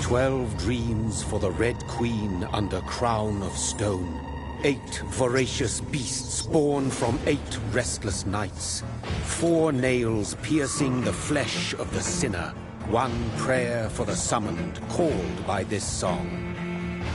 12 dreams for the Red Queen under crown of stone. 8 voracious beasts born from 8 restless nights. 4 nails piercing the flesh of the sinner. 1 prayer for the summoned, called by this song.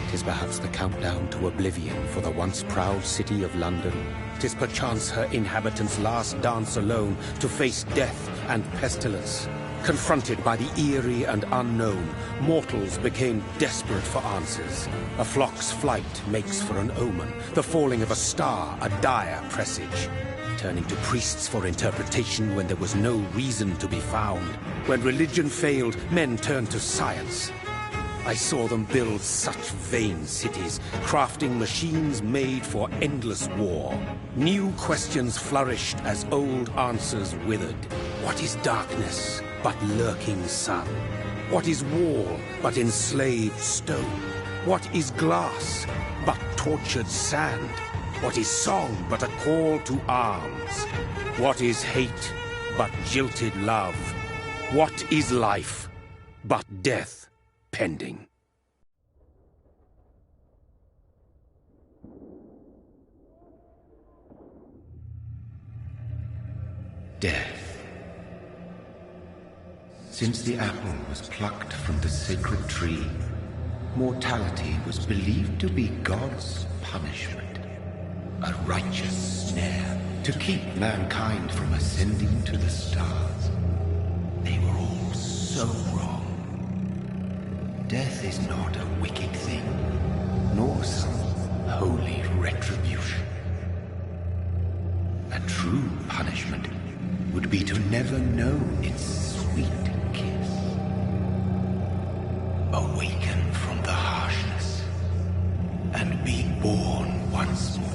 'Tis perhaps the countdown to oblivion for the once proud city of London. 'Tis perchance her inhabitants' last dance alone to face death and pestilence. Confronted by the eerie and unknown, mortals became desperate for answers. A flock's flight makes for an omen, the falling of a star a dire presage. Turning to priests for interpretation when there was no reason to be found. When religion failed, men turned to science. I saw them build such vain cities, crafting machines made for endless war. New questions flourished as old answers withered. What is darkness but lurking sun? What is wall but enslaved stone? What is glass but tortured sand? What is song but a call to arms? What is hate but jilted love? What is life but death pending? Death. Since the apple was plucked from the sacred tree, mortality was believed to be God's punishment. A righteous snare to keep mankind from ascending to the stars. They were all so wrong. Death is not a wicked thing, nor some holy retribution. A true punishment would be to never know its sweet kiss. Awaken from the harshness and be born once more.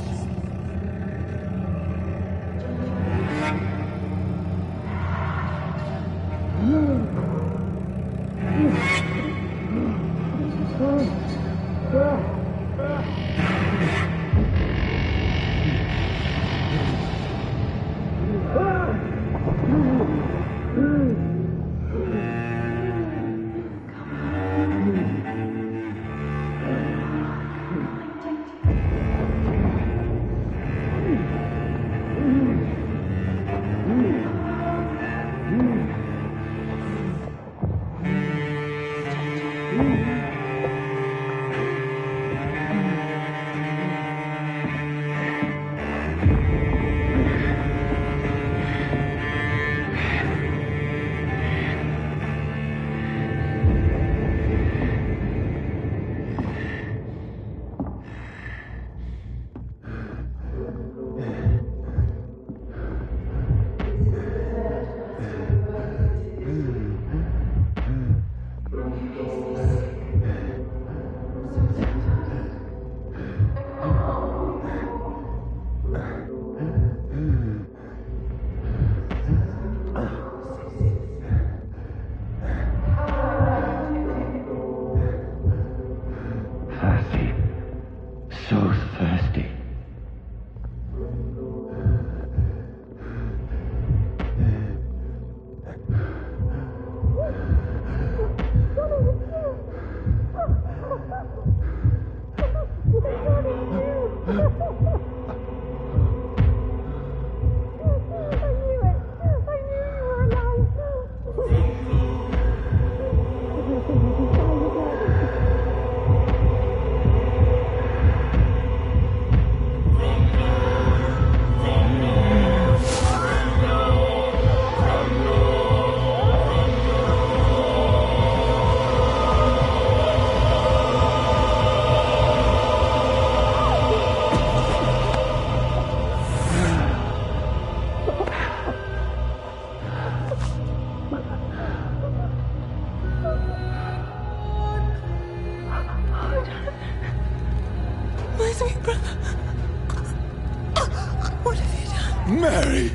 Mary!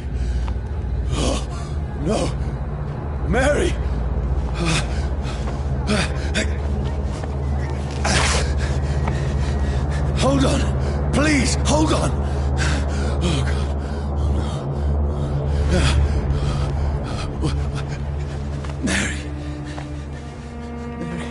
Oh, no! Mary! Hold on! Please, hold on! Oh, God. Oh, no. Mary. Mary.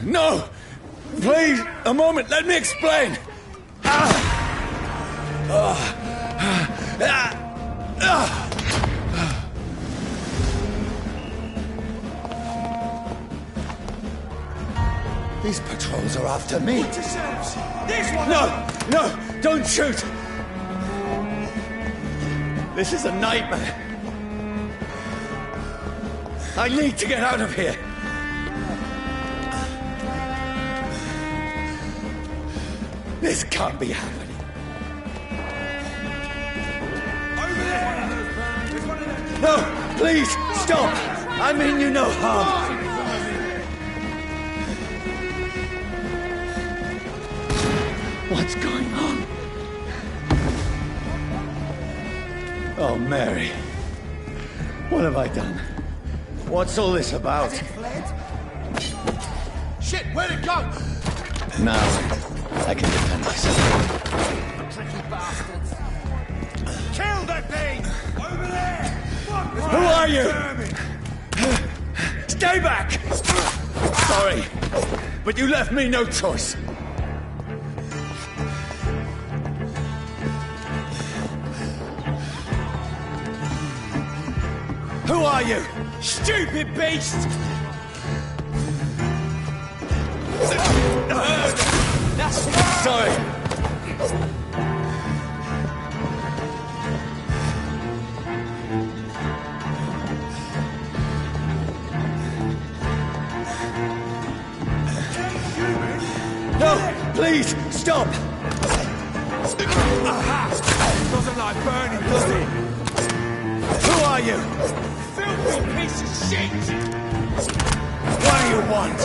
No! Please, a moment, let me explain! These patrols are after me. This one! No, don't shoot! This is a nightmare. I need to get out of here. This can't be happening. Over there! There's one of them! No, please, stop! I mean you no harm. What's going on? Oh, Mary. What have I done? What's all this about? Shit, where'd it go? Now, I can defend myself. Tricky bastards. Kill that thing! Over there! Fuck! Who are you? Stay back! Sorry, but you left me no choice. Who are you? Stupid beast! Sorry. No, please, stop! Doesn't like burning, does it? Who are you? Filthy piece of shit! What do you want?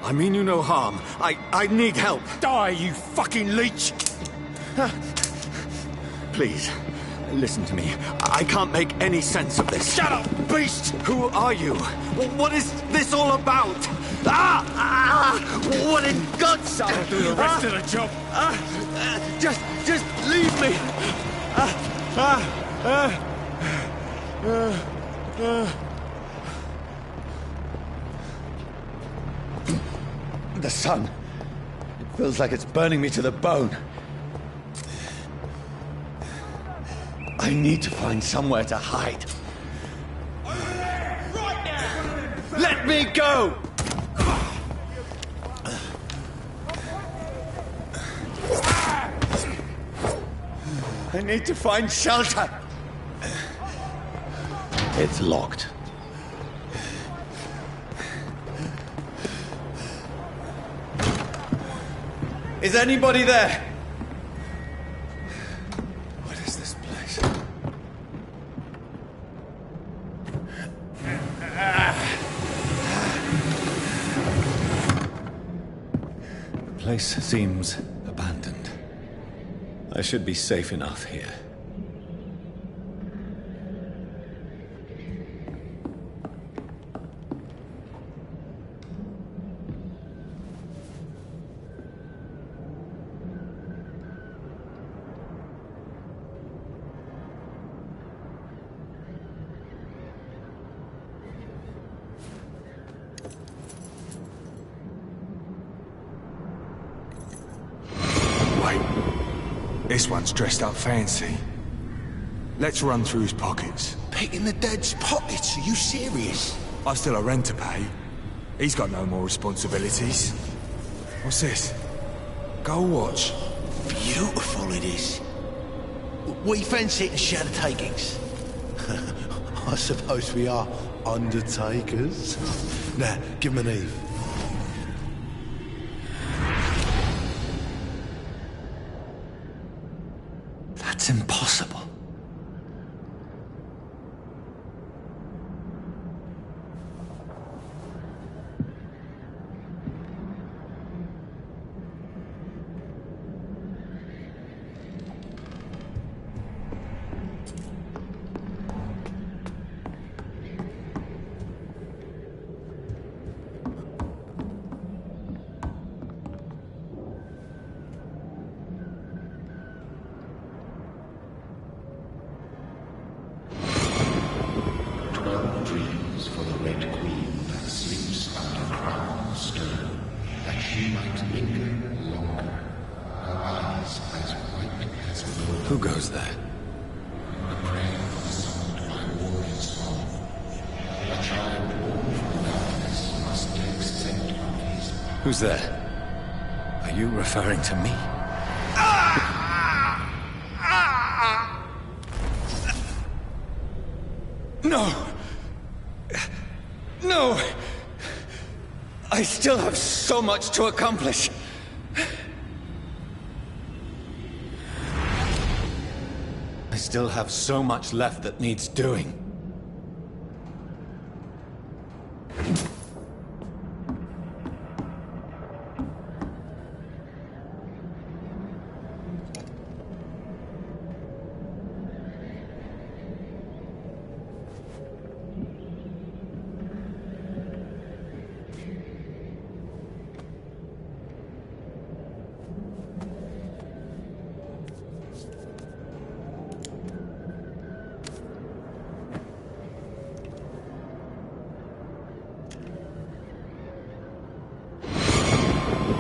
I mean you no harm. I need help. Die, you fucking leech! Please, listen to me. I can't make any sense of this. Shut up, beast! Who are you? What is this all about? What in God's name? I'll do the rest of the job. Just leave me. The sun. It feels like it's burning me to the bone. I need to find somewhere to hide. Over there! Right now! Let me go! I need to find shelter. It's locked. Is anybody there? What is this place? The place seems abandoned. I should be safe enough here. This one's dressed up fancy. Let's run through his pockets. Picking the dead's pockets? Are you serious? I've still a rent to pay. He's got no more responsibilities. What's this? Gold watch. Beautiful it is. We fancy it and share the takings. I suppose we are undertakers. Now, give him an Eve. That's impossible. was for the Red Queen that sleeps under crown of stone, that she might linger longer, her eyes as white as snow. Who goes there? A prayer summoned by warriors home. A child born from darkness must take scent of his power. Who's there? Are you referring to me? No! No! I still have so much to accomplish. I still have so much left that needs doing.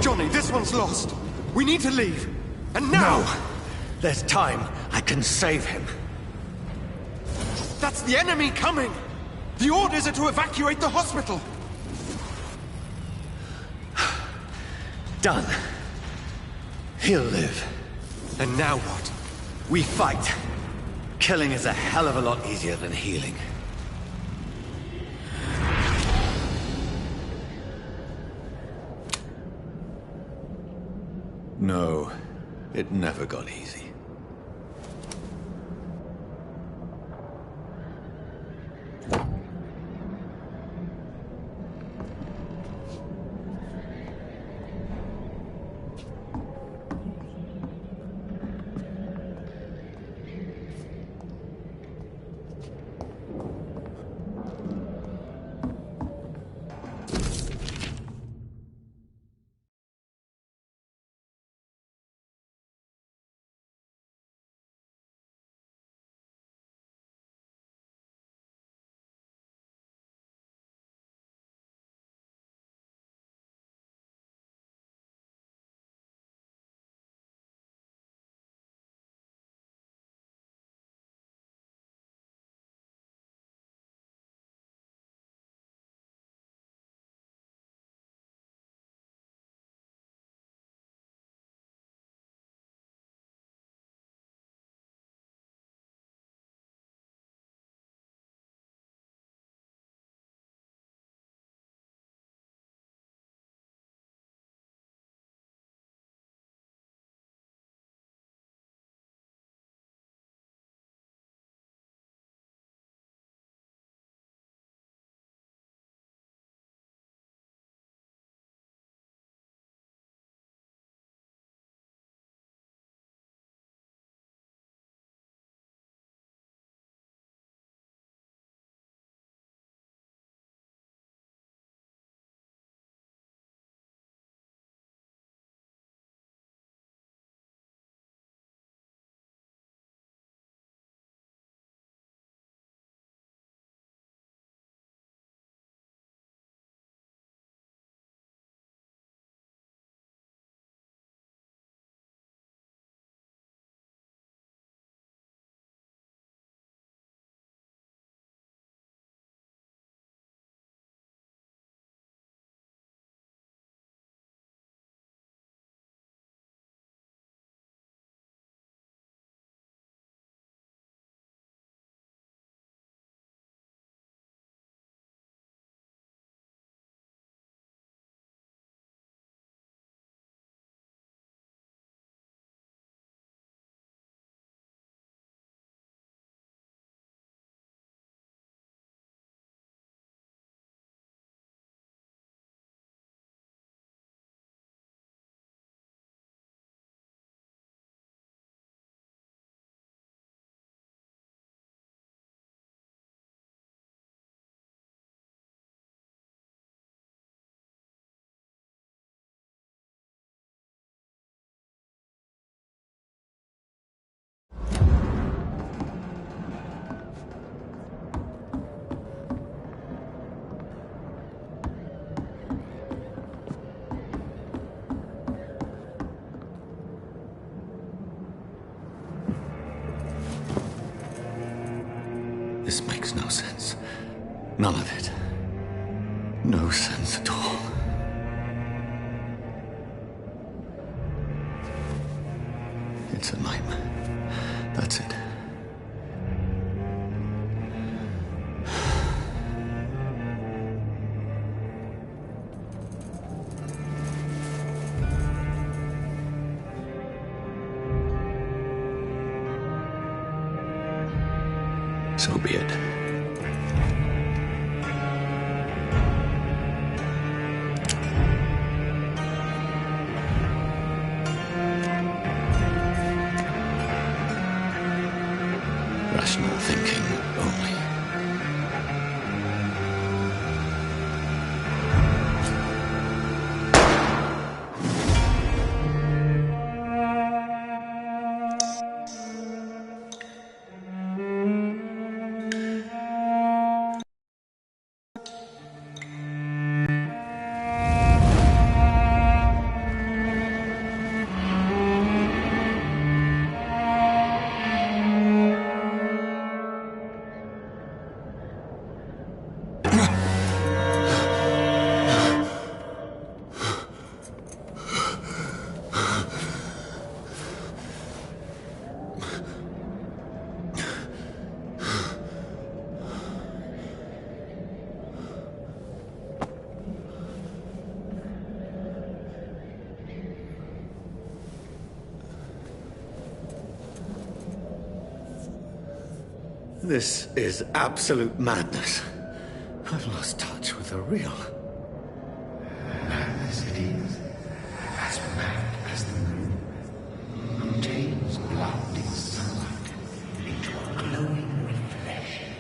Johnny, this one's lost. We need to leave. And now! No! There's time. I can save him. That's the enemy coming! The orders are to evacuate the hospital! Done. He'll live. And now what? We fight. Killing is a hell of a lot easier than healing. No, it never got easy. This makes no sense. None of it. No sense at all. It's a nightmare. That's it. So be it. Rational thinking only. This is absolute madness. I've lost touch with the real. Madness it is, as mad as the moon, who takes blinding sunlight into a glowing reflection.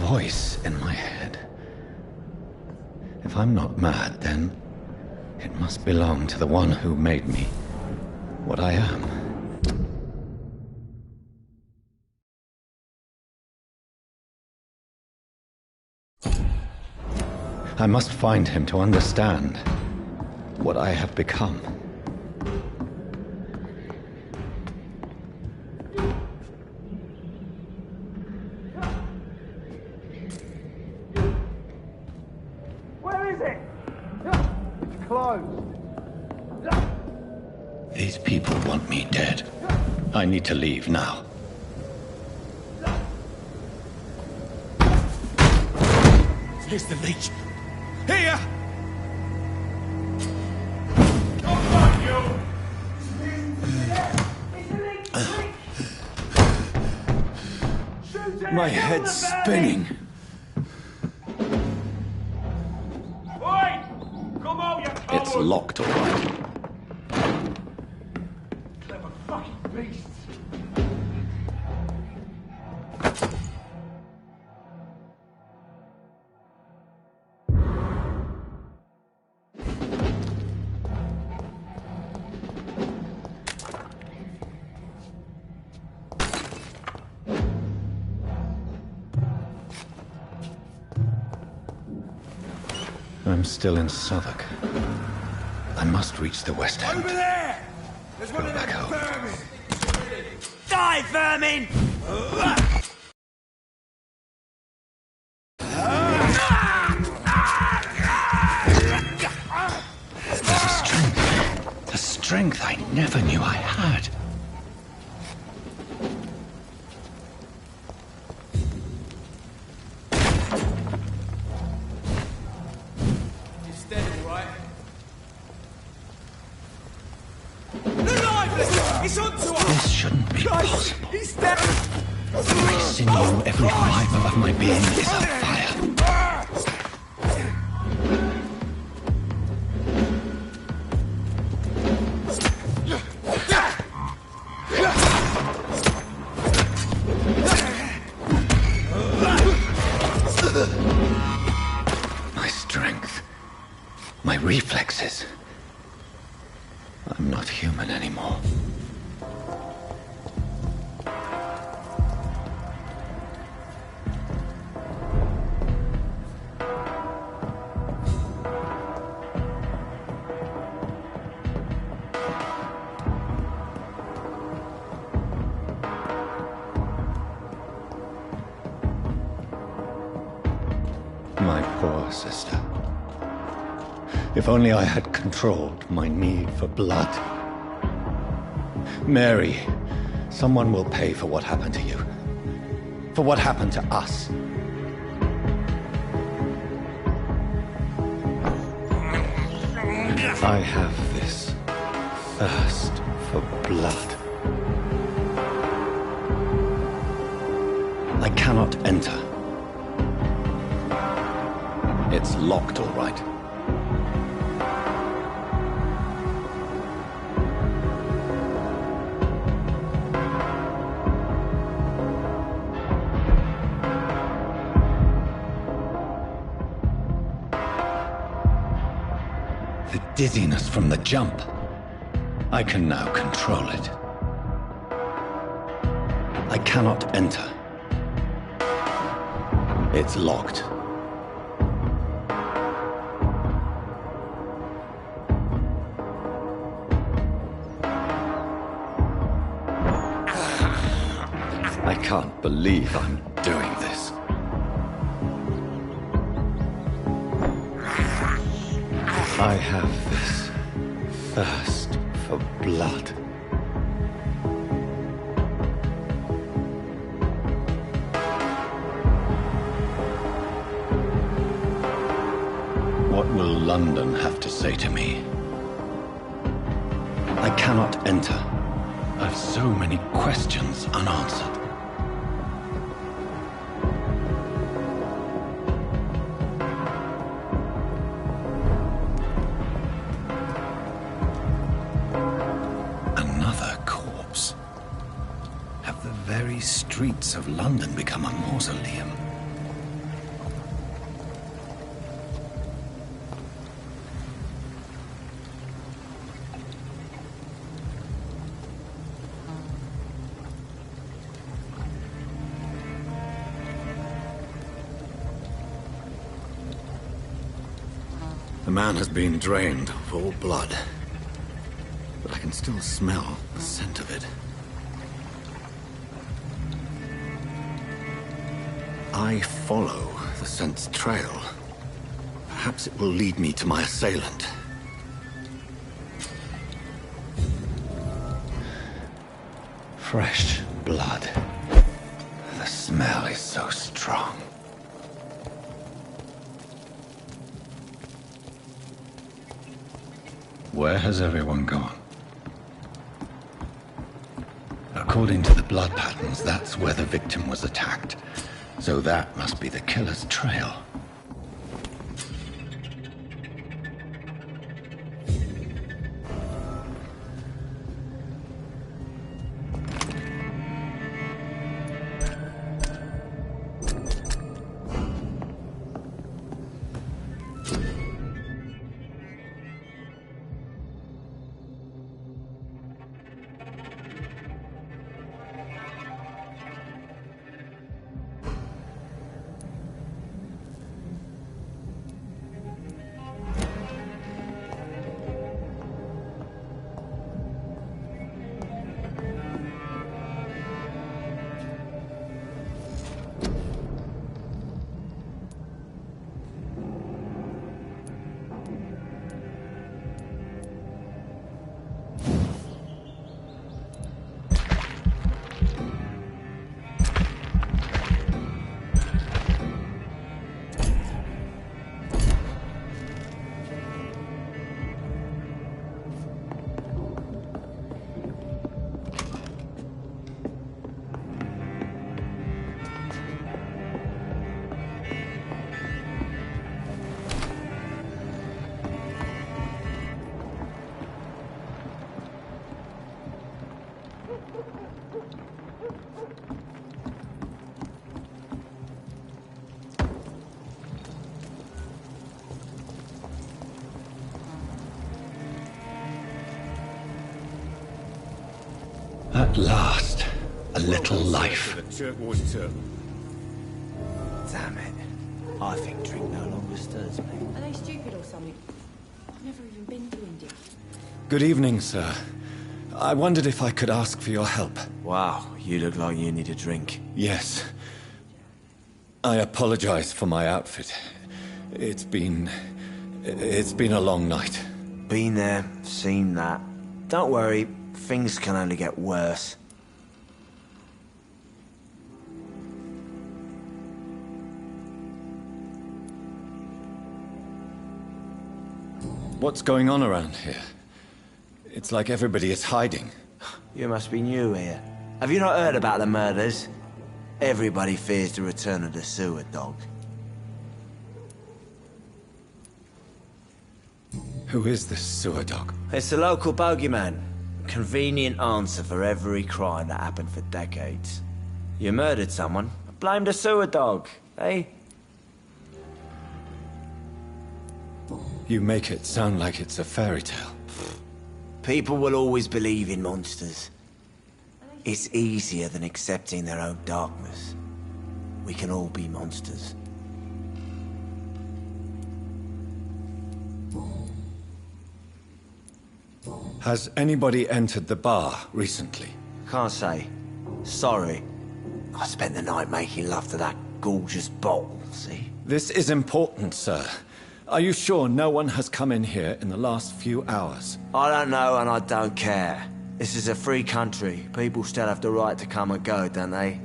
Voice in my head. If I'm not mad, then it must belong to the one who made me what I am. I must find him to understand what I have become. These people want me dead. I need to leave now. Here's the leech. Here! My head's spinning. It's locked, all right. Clever fucking beasts. I'm still in Southwark. I must reach the West End. Over there! There's one of them back home. vermin! Die, vermin! There's a strength I never knew I had. Impossible. He's dead! Every sinew, every fiber of my being is on fire. My strength, my reflexes. I'm not human anymore. My poor sister. If only I had controlled my need for blood. Mary, someone will pay for what happened to you. For what happened to us. I have this thirst for blood. I cannot enter. It's locked, all right. The dizziness from the jump. I can now control it. I cannot enter. It's locked. I can't believe I'm doing this. I have this thirst for blood. What will London have to say to me? I cannot enter. I've so many questions unanswered. Another corpse. Have the very streets of London become a mausoleum? The man has been drained of all blood, but I can still smell the scent of it. I follow the scent's trail. Perhaps it will lead me to my assailant. Fresh blood. The smell is so strong. Where has everyone gone? According to the blood patterns, that's where the victim was attacked. So that must be the killer's trail. At last, a little life. Damn it. I think drink no longer stirs me. Are they stupid or something? I've never even been to India. Good evening, sir. I wondered if I could ask for your help. Wow, you look like you need a drink. Yes. I apologize for my outfit. It's been a long night. Been there, seen that. Don't worry, things can only get worse. What's going on around here? It's like everybody is hiding. You must be new here. Have you not heard about the murders? Everybody fears the return of the sewer dog. Who is this sewer dog? It's the local bogeyman. Convenient answer for every crime that happened for decades. You murdered someone, blame the sewer dog, eh? You make it sound like it's a fairy tale. People will always believe in monsters. It's easier than accepting their own darkness. We can all be monsters. Has anybody entered the bar recently? Can't say. Sorry. I spent the night making love to that gorgeous bottle, see? This is important, sir. Are you sure no one has come in here in the last few hours? I don't know and I don't care. This is a free country. People still have the right to come and go, don't they?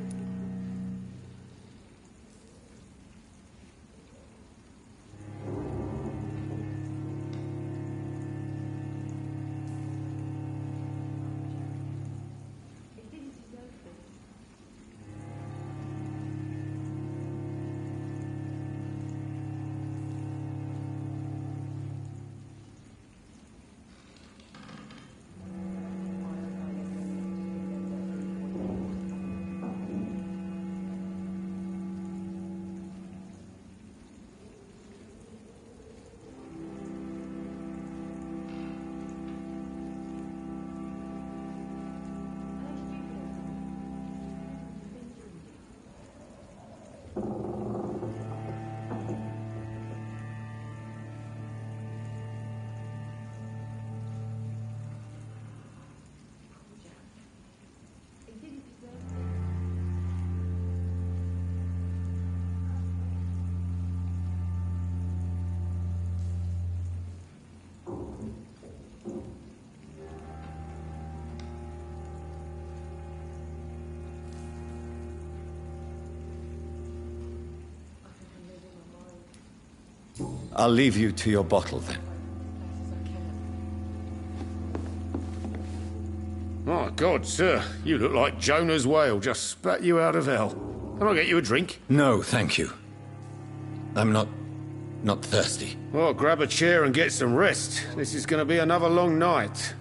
I'll leave you to your bottle then. My God, sir, you look like Jonah's whale just spat you out of hell. Can I get you a drink? No, thank you. I'm not thirsty. Well, grab a chair and get some rest. This is going to be another long night.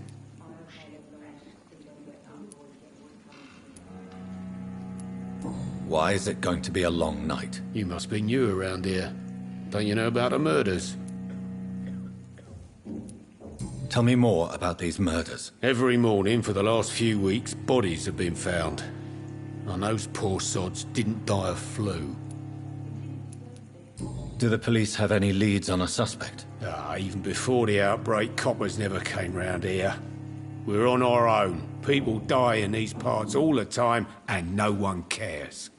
Why is it going to be a long night? You must be new around here. Don't you know about the murders? Tell me more about these murders. Every morning for the last few weeks, bodies have been found. And those poor sods didn't die of flu. Do the police have any leads on a suspect? Even before the outbreak, coppers never came round here. We're on our own. People die in these parts all the time, and no one cares.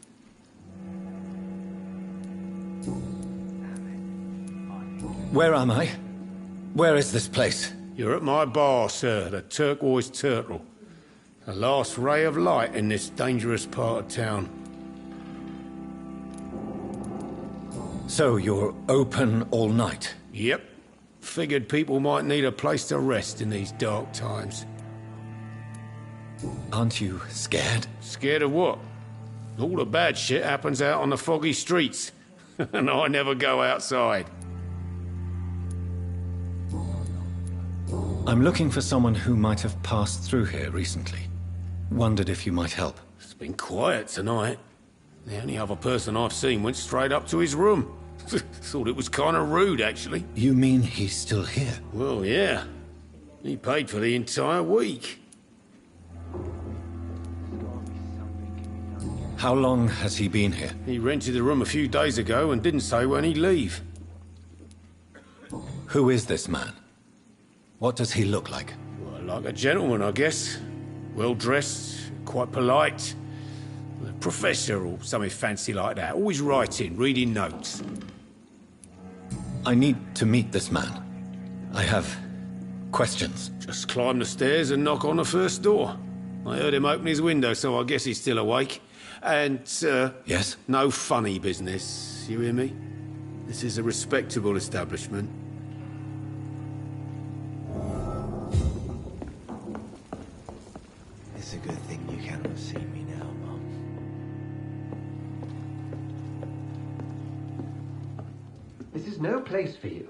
Where am I? Where is this place? You're at my bar, sir, the Turquoise Turtle. The last ray of light in this dangerous part of town. So you're open all night? Yep. Figured people might need a place to rest in these dark times. Aren't you scared? Scared of what? All the bad shit happens out on the foggy streets. And I never go outside. I'm looking for someone who might have passed through here recently. Wondered if you might help. It's been quiet tonight. The only other person I've seen went straight up to his room. Thought it was kind of rude, actually. You mean he's still here? Well, yeah. He paid for the entire week. How long has he been here? He rented the room a few days ago and didn't say when he'd leave. Who is this man? What does he look like? Well, like a gentleman, I guess. Well-dressed, quite polite. A professor or something fancy like that. Always writing, reading notes. I need to meet this man. I have questions. Just climb the stairs and knock on the first door. I heard him open his window, so I guess he's still awake. And, Yes? no funny business, you hear me? This is a respectable establishment. It's a good thing you cannot see me now, Mum. This is no place for you.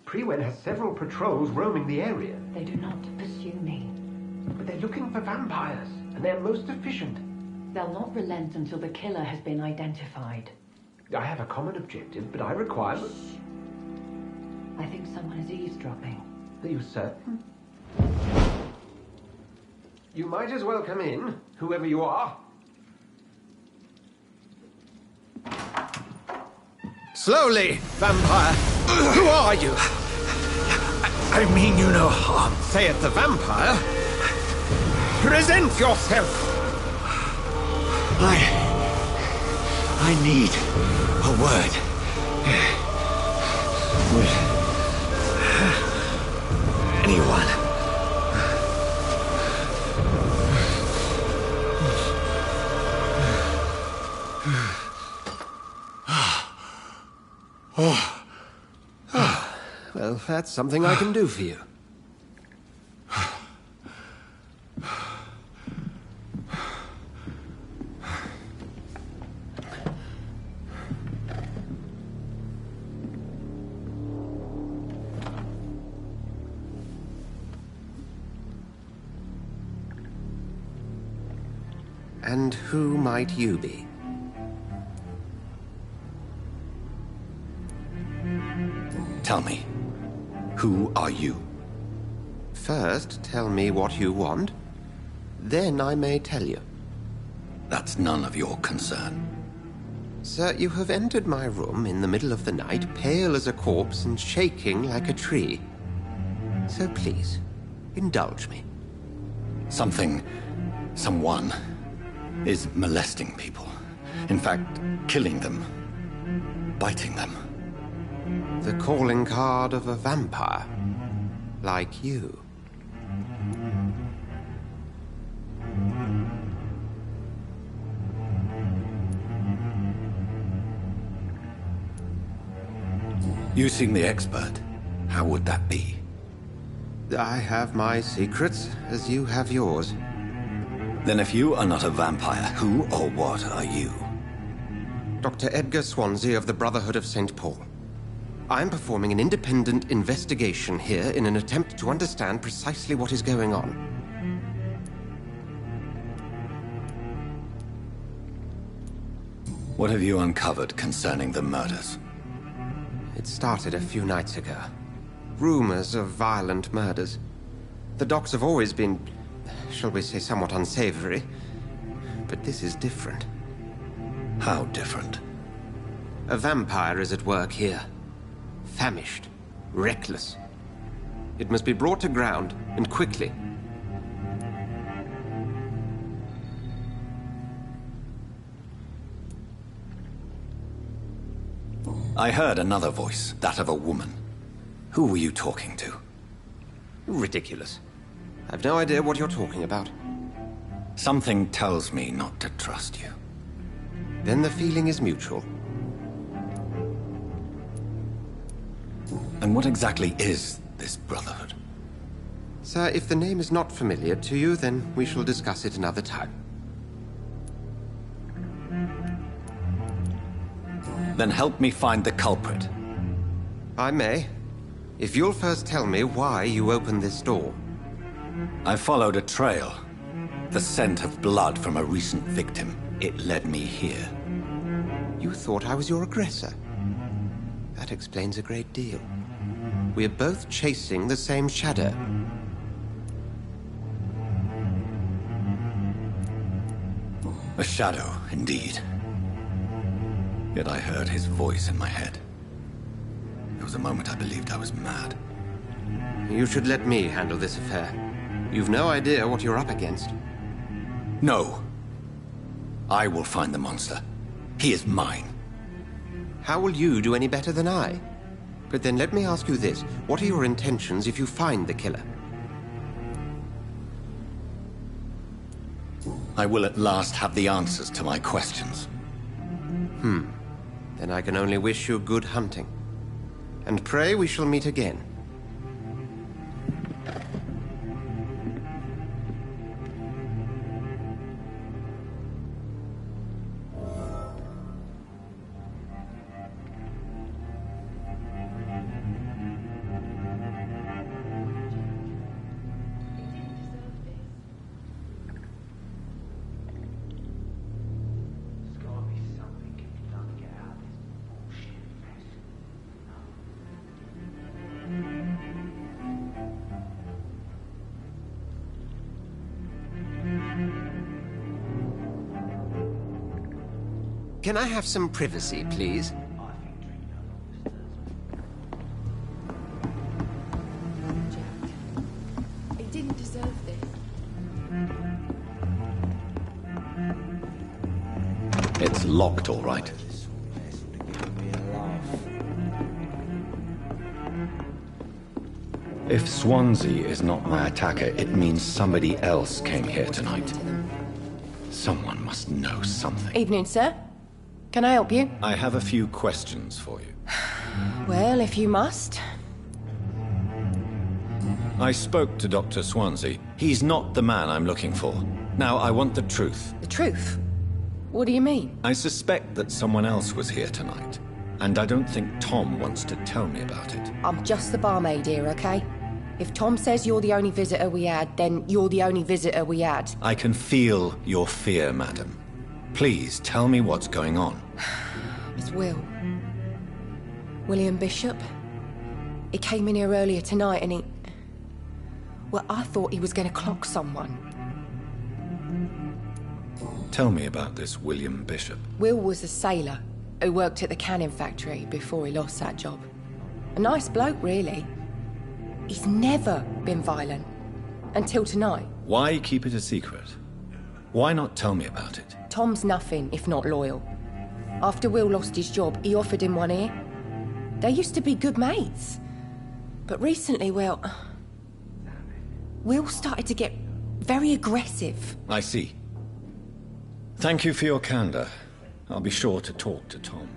Prewen has several patrols roaming the area. They do not pursue me. But they're looking for vampires, and they're most efficient. They'll not relent until the killer has been identified. I have a common objective, but I require... I think someone is eavesdropping. Are you certain? You might as well come in, whoever you are. Slowly, vampire. Who are you? I mean you no harm. Saith the vampire. Present yourself. I need a word. With anyone. Well, that's something I can do for you. And who might you be? Tell me, who are you? First, tell me what you want. Then I may tell you. That's none of your concern. Sir, you have entered my room in the middle of the night, pale as a corpse and shaking like a tree. So please, indulge me. Someone is molesting people. In fact, killing them. Biting them. The calling card of a vampire. Like you. You seem the expert. How would that be? I have my secrets, as you have yours. Then if you are not a vampire, who or what are you? Dr. Edgar Swansea of the Brotherhood of St. Paul. I'm performing an independent investigation here in an attempt to understand precisely what is going on. What have you uncovered concerning the murders? It started a few nights ago. Rumors of violent murders. The docks have always been, shall we say, somewhat unsavory. But this is different. How different? A vampire is at work here. Famished. Reckless. It must be brought to ground, and quickly. I heard another voice, that of a woman. Who were you talking to? Ridiculous. I've no idea what you're talking about. Something tells me not to trust you. Then the feeling is mutual. And what exactly is this Brotherhood? Sir, if the name is not familiar to you, then we shall discuss it another time. Then help me find the culprit. I may. If you'll first tell me why you opened this door. I followed a trail. The scent of blood from a recent victim. It led me here. You thought I was your aggressor. That explains a great deal. We're both chasing the same shadow. A shadow, indeed. Yet I heard his voice in my head. There was a moment I believed I was mad. You should let me handle this affair. You've no idea what you're up against. No. I will find the monster. He is mine. How will you do any better than I? But then let me ask you this. What are your intentions if you find the killer? I will at last have the answers to my questions. Then I can only wish you good hunting. And pray we shall meet again. Can I have some privacy, please? Jack. He didn't deserve this. It's locked, all right. If Swansea is not my attacker, it means somebody else came here tonight. Someone must know something. Evening, sir. Can I help you? I have a few questions for you. Well, if you must. I spoke to Dr. Swansea. He's not the man I'm looking for. Now, I want the truth. The truth? What do you mean? I suspect that someone else was here tonight, and I don't think Tom wants to tell me about it. I'm just the barmaid here, okay? If Tom says you're the only visitor we had, then you're the only visitor we had. I can feel your fear, madam. Please, tell me what's going on. It's Will. William Bishop. He came in here earlier tonight and he... Well, I thought he was going to clock someone. Tell me about this William Bishop. Will was a sailor who worked at the cannon factory before he lost that job. A nice bloke, really. He's never been violent. Until tonight. Why keep it a secret? Why not tell me about it? Tom's nothing if not loyal. After Will lost his job, he offered him one ear. They used to be good mates. But recently, well... Will started to get very aggressive. I see. Thank you for your candor. I'll be sure to talk to Tom.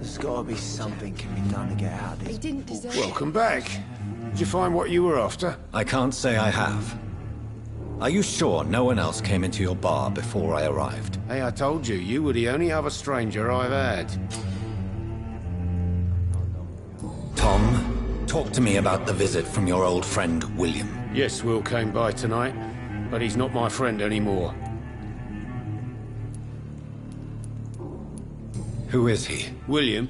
There's gotta be something can be done to get out of this. He didn't deserve it. Welcome back. Did you find what you were after? I can't say I have. Are you sure no one else came into your bar before I arrived? Hey, I told you, you were the only other stranger I've had. Tom, talk to me about the visit from your old friend, William. Yes, Will came by tonight, but he's not my friend anymore. Who is he? William?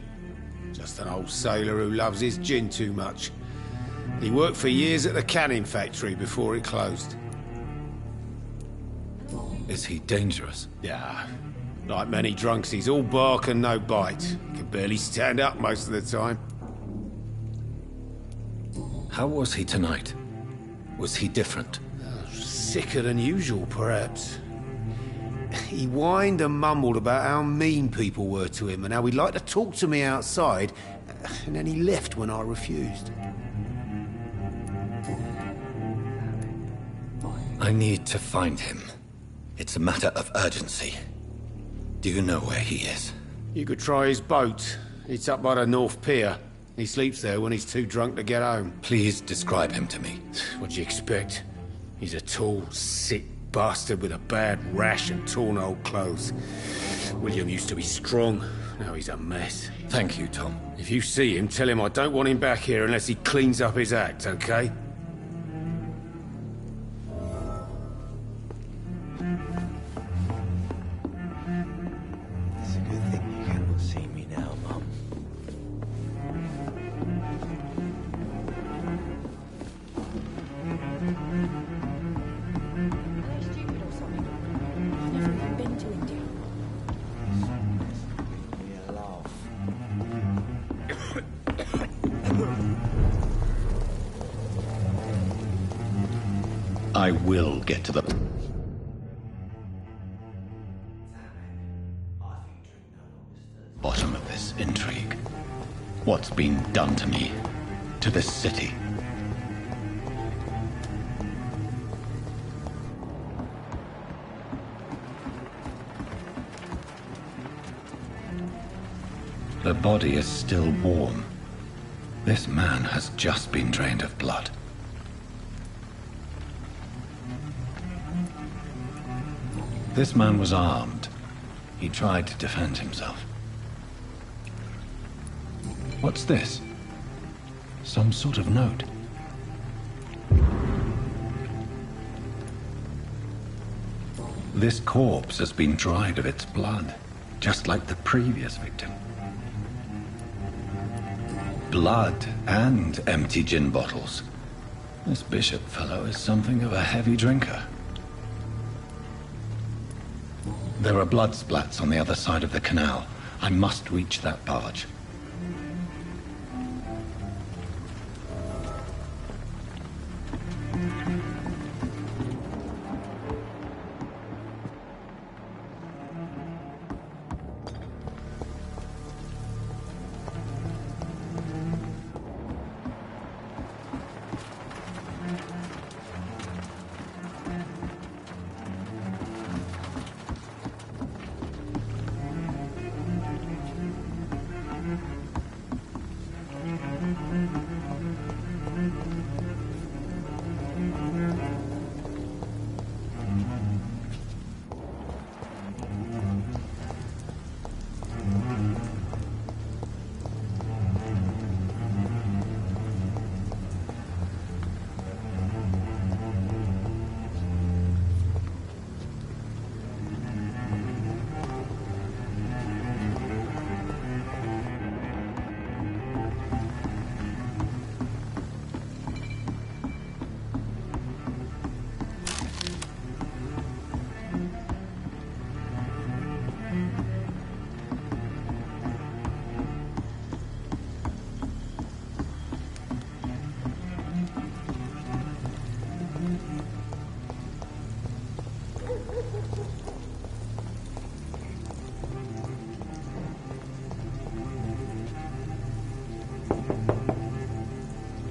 Just an old sailor who loves his gin too much. He worked for years at the canning factory before it closed. Is he dangerous? Yeah. Like many drunks, he's all bark and no bite. Can barely stand up most of the time. How was he tonight? Was he different? Sicker than usual, perhaps. He whined and mumbled about how mean people were to him and how he'd like to talk to me outside, and then he left when I refused. I need to find him. It's a matter of urgency. Do you know where he is? You could try his boat. It's up by the North Pier. He sleeps there when he's too drunk to get home. Please describe him to me. What'd you expect? He's a tall, sick bastard with a bad rash and torn old clothes. William used to be strong. Now he's a mess. Thank you, Tom. If you see him, tell him I don't want him back here unless he cleans up his act, okay? It's a good thing you cannot see me now, Mum. Are they stupid or something? I've never even been to India. We laugh. I will get to the bottom of this intrigue. What's been done to me, to this city? The body is still warm. This man has just been drained of blood. This man was armed. He tried to defend himself. What's this? Some sort of note. This corpse has been dried of its blood, just like the previous victim. Blood and empty gin bottles. This bishop fellow is something of a heavy drinker. There are blood splats on the other side of the canal. I must reach that barge.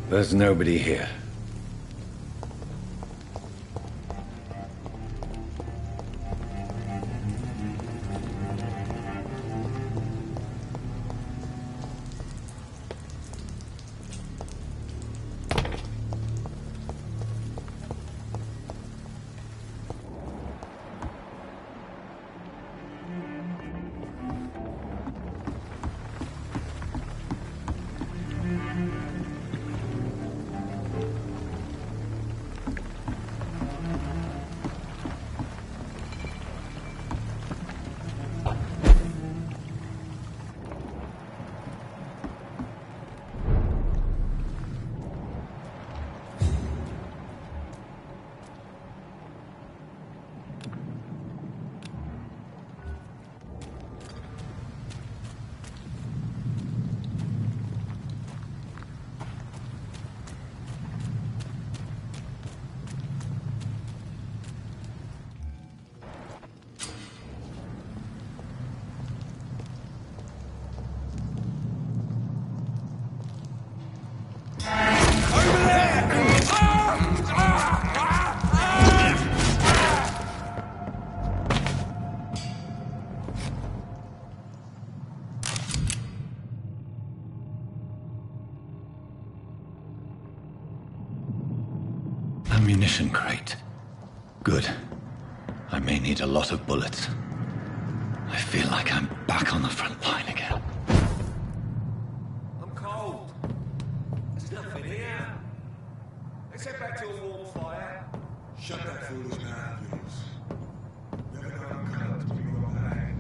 There's nobody here. ammunition crate. Good. I may need a lot of bullets. I feel like I'm back on the front line again. I'm cold. There's nothing here. Let's head back to a warm fire. Shut that foolish mouth, please. Never know how colour to be wrong hand.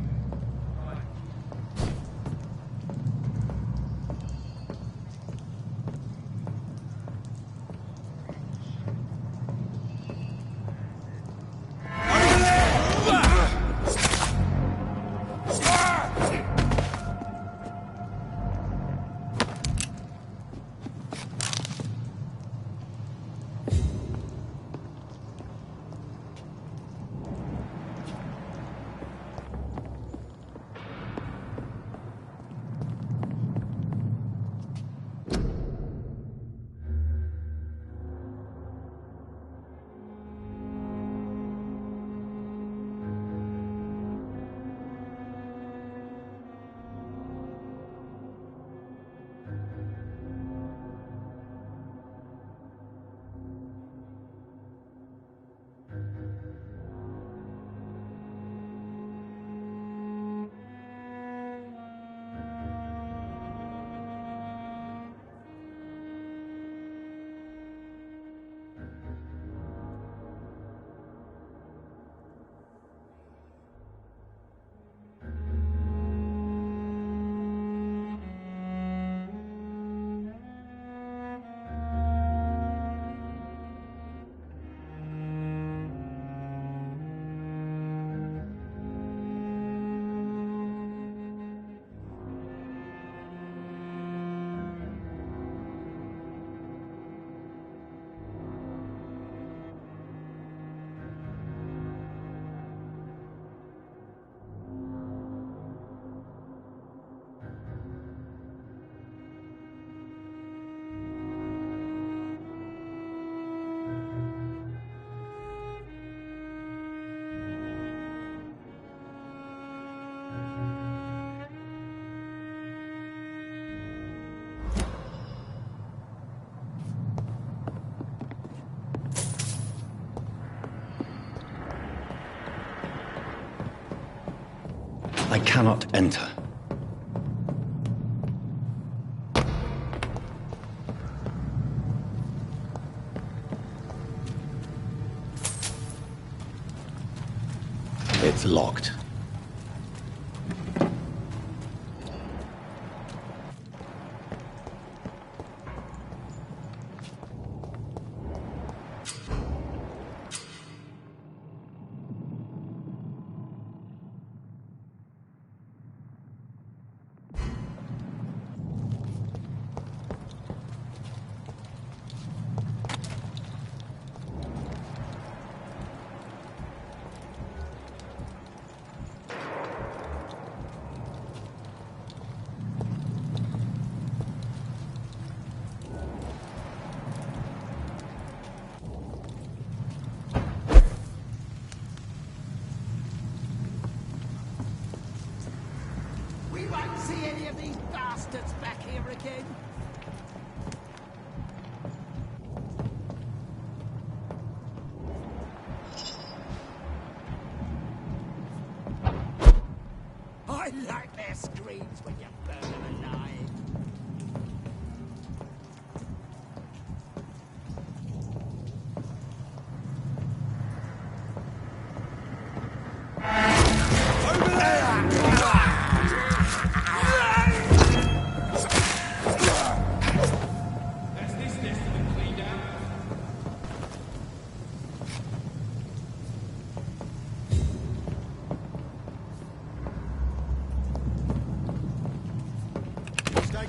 I cannot enter. It's locked. I like their screams when you burn them alive.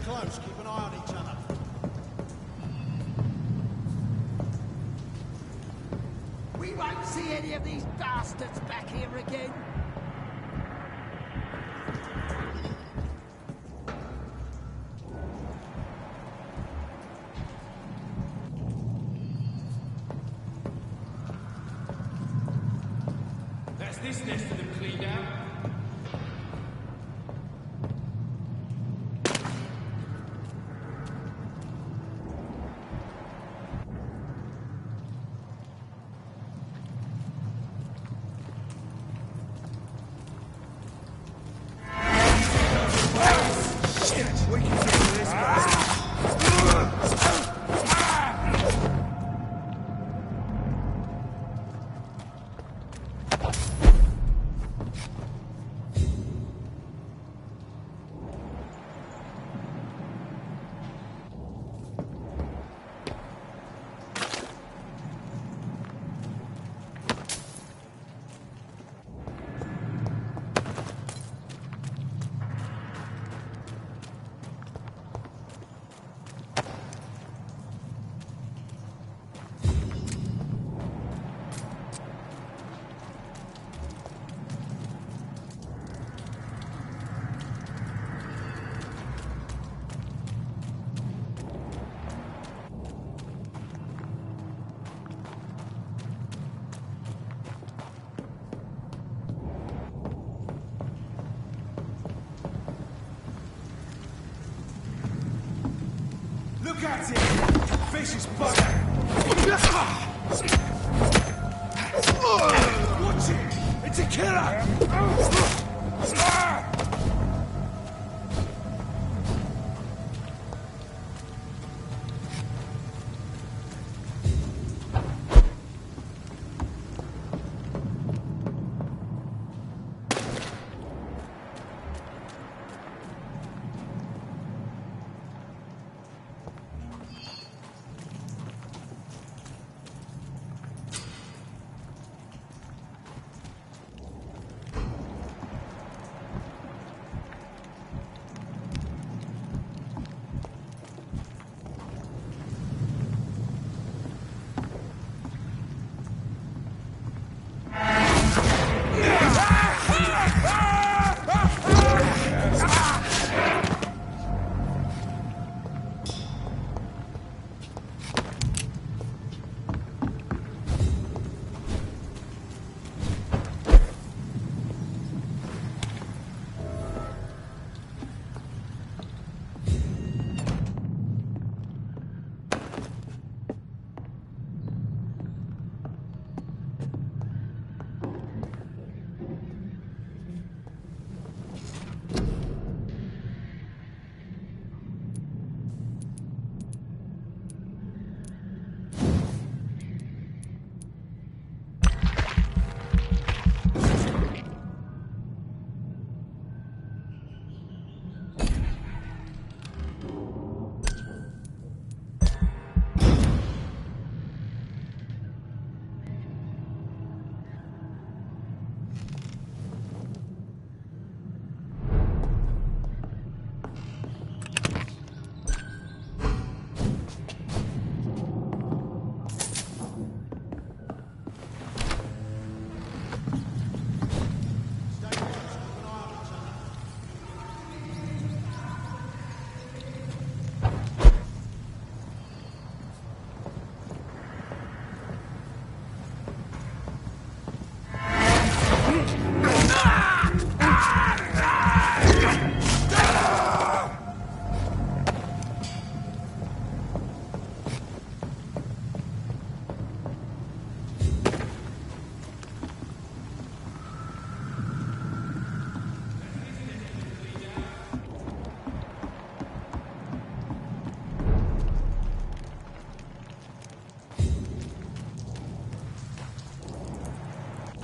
Close, keep an eye on each other. We won't see any of these bastards back here again. That's this nest of them cleaned out. Look at it! Vicious bugger! Watch it! It's a killer!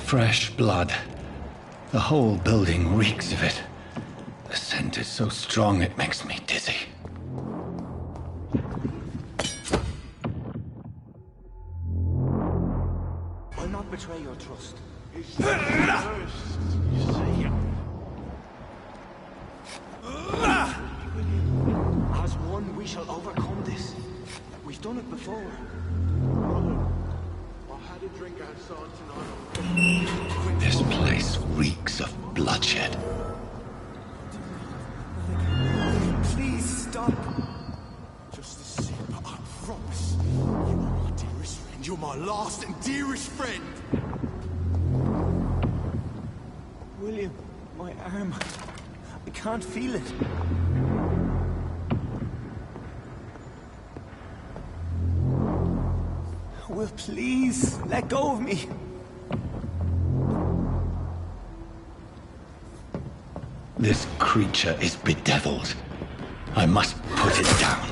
Fresh blood. The whole building reeks of it. The scent is so strong it makes me dizzy. I'll not betray your trust. As one, we shall overcome this. We've done it before. I had a drink outside tonight. This place reeks of bloodshed. Please stop. Just a sip, I promise. You are my dearest friend. You're my last and dearest friend. William, my arm. I can't feel it. Will, please, let go of me. This creature is bedeviled. I must put it down.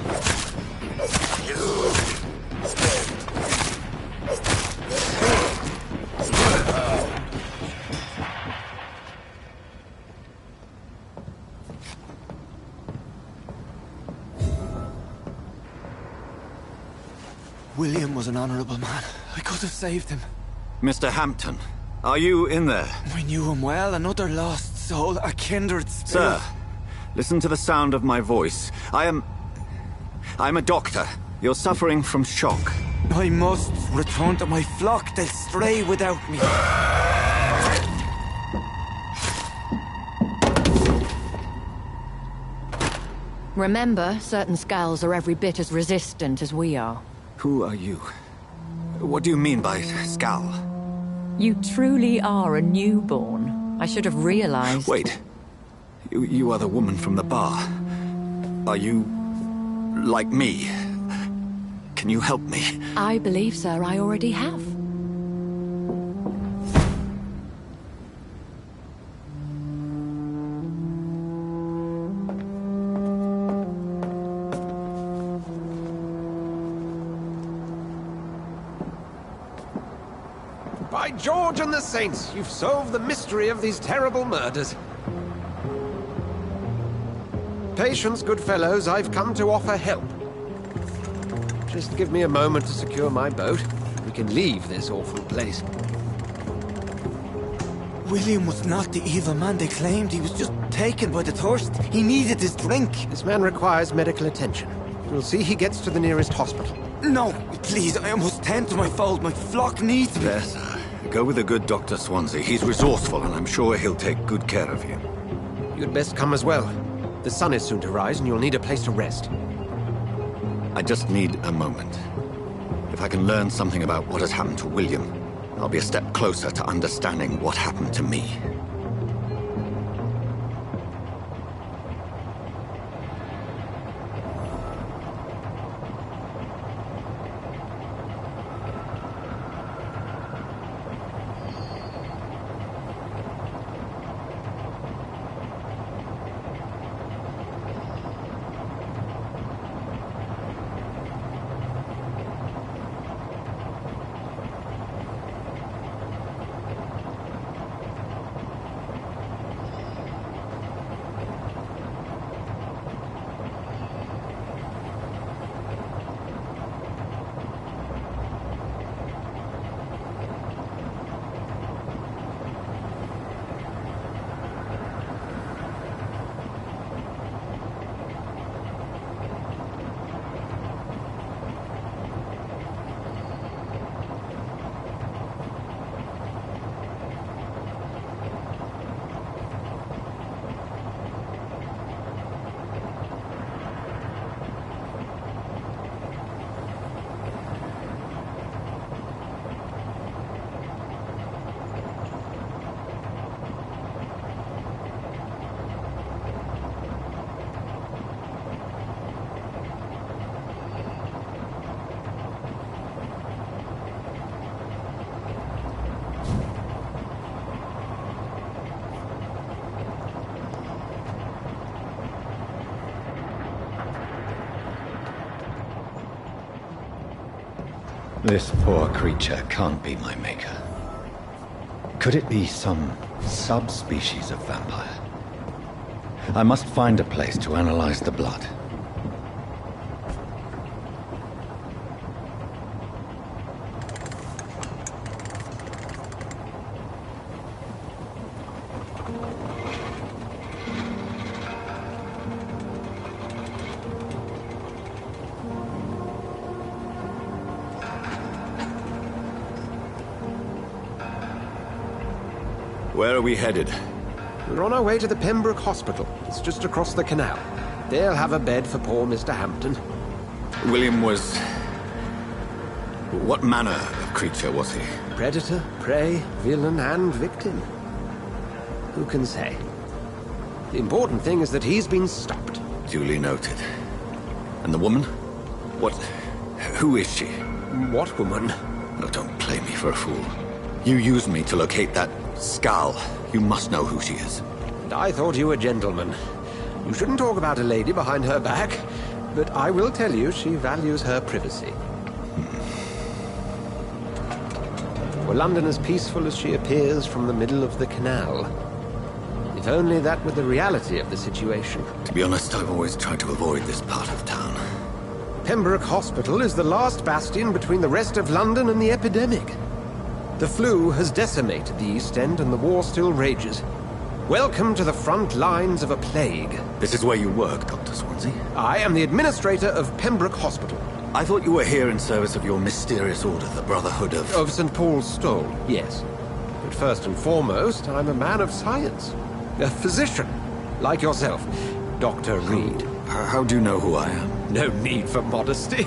William was an honorable man. I could have saved him. Mr. Hampton, are you in there? I knew him well, another lost soul, a kindred spirit. Sir, listen to the sound of my voice. I'm a doctor. You're suffering from shock. I must return to my flock. They'll stray without me. Remember, certain skulls are every bit as resistant as we are. Who are you? What do you mean by skull? You truly are a newborn. I should have realized. Wait. You are the woman from the bar. Are you like me? Can you help me? I believe, sir, I already have. By George and the Saints, you've solved the mystery of these terrible murders. Patience, good fellows, I've come to offer help. Just give me a moment to secure my boat. We can leave this awful place. William was not the evil man they claimed. He was just taken by the thirst. He needed his drink. This man requires medical attention. We'll see he gets to the nearest hospital. No, please, I must tend to my fold. My flock needs me. Yes, sir. Go with the good Dr. Swansea. He's resourceful, and I'm sure he'll take good care of you. You'd best come as well. The sun is soon to rise, and you'll need a place to rest. I just need a moment. If I can learn something about what has happened to William, I'll be a step closer to understanding what happened to me. This poor creature can't be my maker. Could it be some subspecies of vampire? I must find a place to analyze the blood. Where are we headed? We're on our way to the Pembroke Hospital. It's just across the canal. They'll have a bed for poor Mr. Hampton. William was... What manner of creature was he? Predator, prey, villain, and victim. Who can say? The important thing is that he's been stopped. Duly noted. And the woman? What... Who is she? What woman? Oh, don't play me for a fool. You used me to locate that skull. You must know who she is. And I thought you a gentleman. You shouldn't talk about a lady behind her back, but I will tell you she values her privacy. Were London as peaceful as she appears from the middle of the canal? If only that were the reality of the situation. To be honest, I've always tried to avoid this part of town. Pembroke Hospital is the last bastion between the rest of London and the epidemic. The flu has decimated the East End and the war still rages. Welcome to the front lines of a plague. This is where you work, Dr. Swansea? I am the administrator of Pembroke Hospital. I thought you were here in service of your mysterious order, the Brotherhood of... Of St. Paul's Stole, yes. But first and foremost, I'm a man of science. A physician, like yourself, Dr. Reed. How do you know who I am? No need for modesty.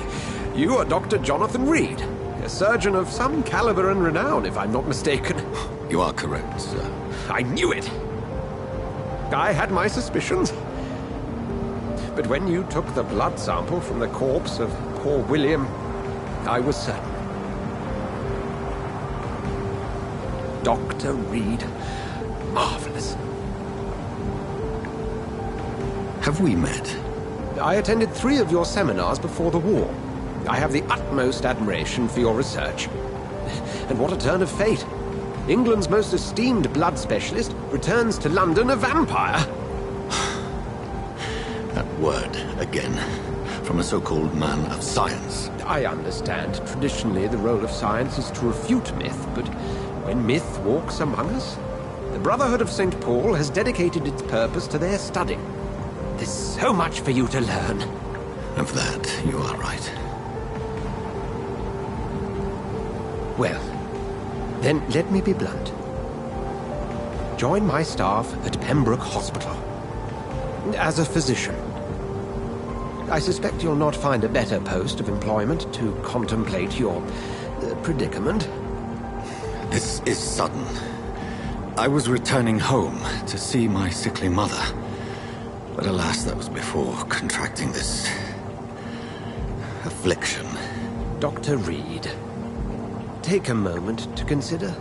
You are Dr. Jonathan Reed. A surgeon of some caliber and renown, if I'm not mistaken. You are correct, sir. I knew it! I had my suspicions. But when you took the blood sample from the corpse of poor William, I was certain. Dr. Reed. Marvelous. Have we met? I attended 3 of your seminars before the war. I have the utmost admiration for your research. And what a turn of fate. England's most esteemed blood specialist returns to London a vampire. That word again. From a so-called man of science. I understand. Traditionally, the role of science is to refute myth, but when myth walks among us, the Brotherhood of St. Paul has dedicated its purpose to their study. There's so much for you to learn. Of that, you are right. Well, then let me be blunt. Join my staff at Pembroke Hospital. As a physician. I suspect you'll not find a better post of employment to contemplate your predicament. This is sudden. I was returning home to see my sickly mother. But alas, that was before contracting this affliction. Dr. Reed, take a moment to consider.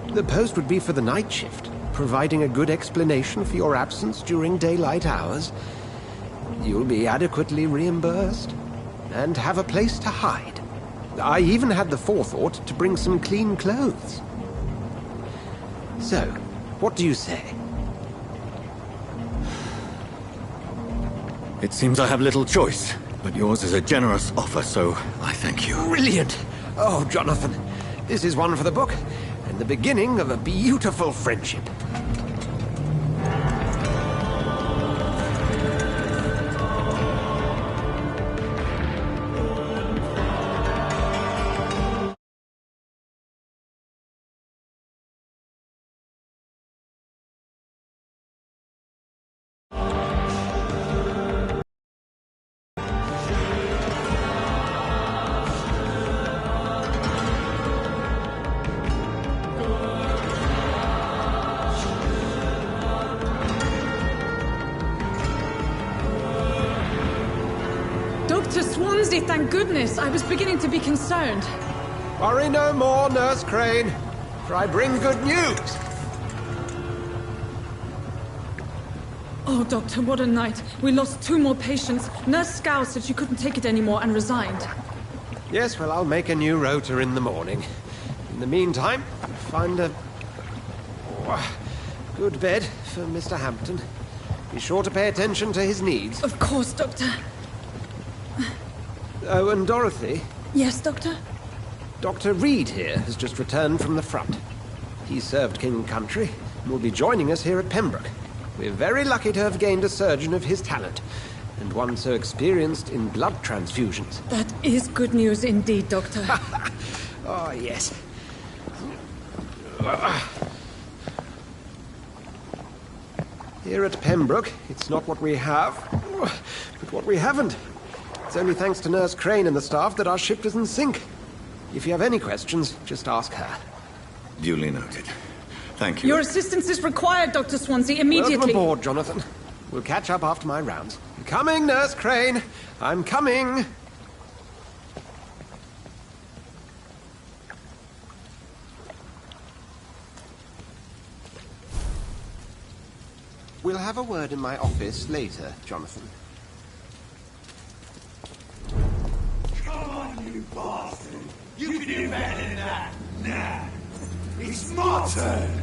The post would be for the night shift, providing a good explanation for your absence during daylight hours. You'll be adequately reimbursed, and have a place to hide. I even had the forethought to bring some clean clothes. So, what do you say? It seems I have little choice, but yours is a generous offer, so I thank you. Brilliant! Oh, Jonathan, this is one for the book, and the beginning of a beautiful friendship. Dr. Swansea, thank goodness. I was beginning to be concerned. Worry no more, Nurse Crane, for I bring good news. Oh, Doctor, what a night. We lost 2 more patients. Nurse Scow said she couldn't take it anymore and resigned. Yes, well, I'll make a new rota in the morning. In the meantime, find a good bed for Mr. Hampton. Be sure to pay attention to his needs. Of course, Doctor. Oh, and Dorothy? Yes, Doctor? Dr. Reed here has just returned from the front. He served King and Country and will be joining us here at Pembroke. We're very lucky to have gained a surgeon of his talent, and one so experienced in blood transfusions. That is good news indeed, Doctor. Oh, yes. Here at Pembroke, it's not what we have, but what we haven't. It's only thanks to Nurse Crane and the staff that our ship doesn't sink. If you have any questions, just ask her. Duly noted. Thank you. Your assistance is required, Dr. Swansea, immediately. Welcome aboard, Jonathan. We'll catch up after my rounds. I'm coming, Nurse Crane. I'm coming. We'll have a word in my office later, Jonathan. Come on, you bastard! You can do better than that! Nah! It's my turn!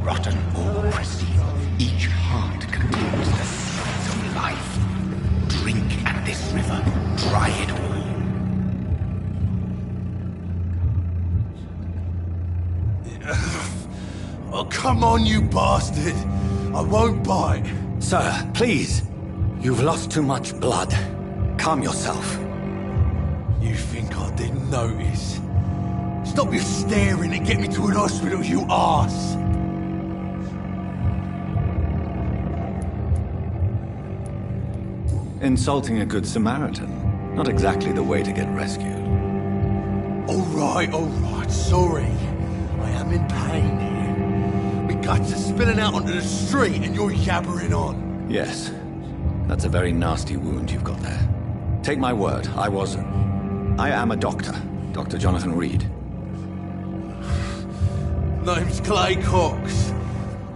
Rotten or pristine, each heart contains the seeds of life. Drink at this river, dry it all. Oh, come on, you bastard! I won't bite. Sir, please. You've lost too much blood. Calm yourself. You think I didn't notice? Stop your staring and get me to an hospital, you arse! Insulting a good Samaritan. Not exactly the way to get rescued. Alright, sorry. I am in pain here. My guts are spilling out onto the street and you're yabbering on. Yes. That's a very nasty wound you've got there. Take my word, I am a doctor. Dr. Jonathan Reed. Name's Clay Cox.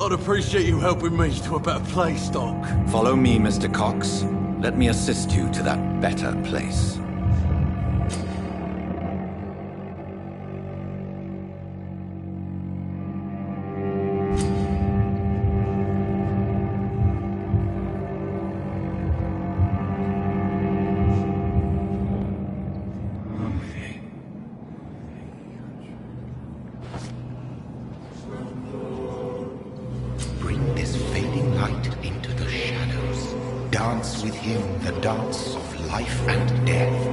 I'd appreciate you helping me to a better place, Doc. Follow me, Mr. Cox. Let me assist you to that better place. Bring this fading light into the shadows. Dance with him the dance of life and death.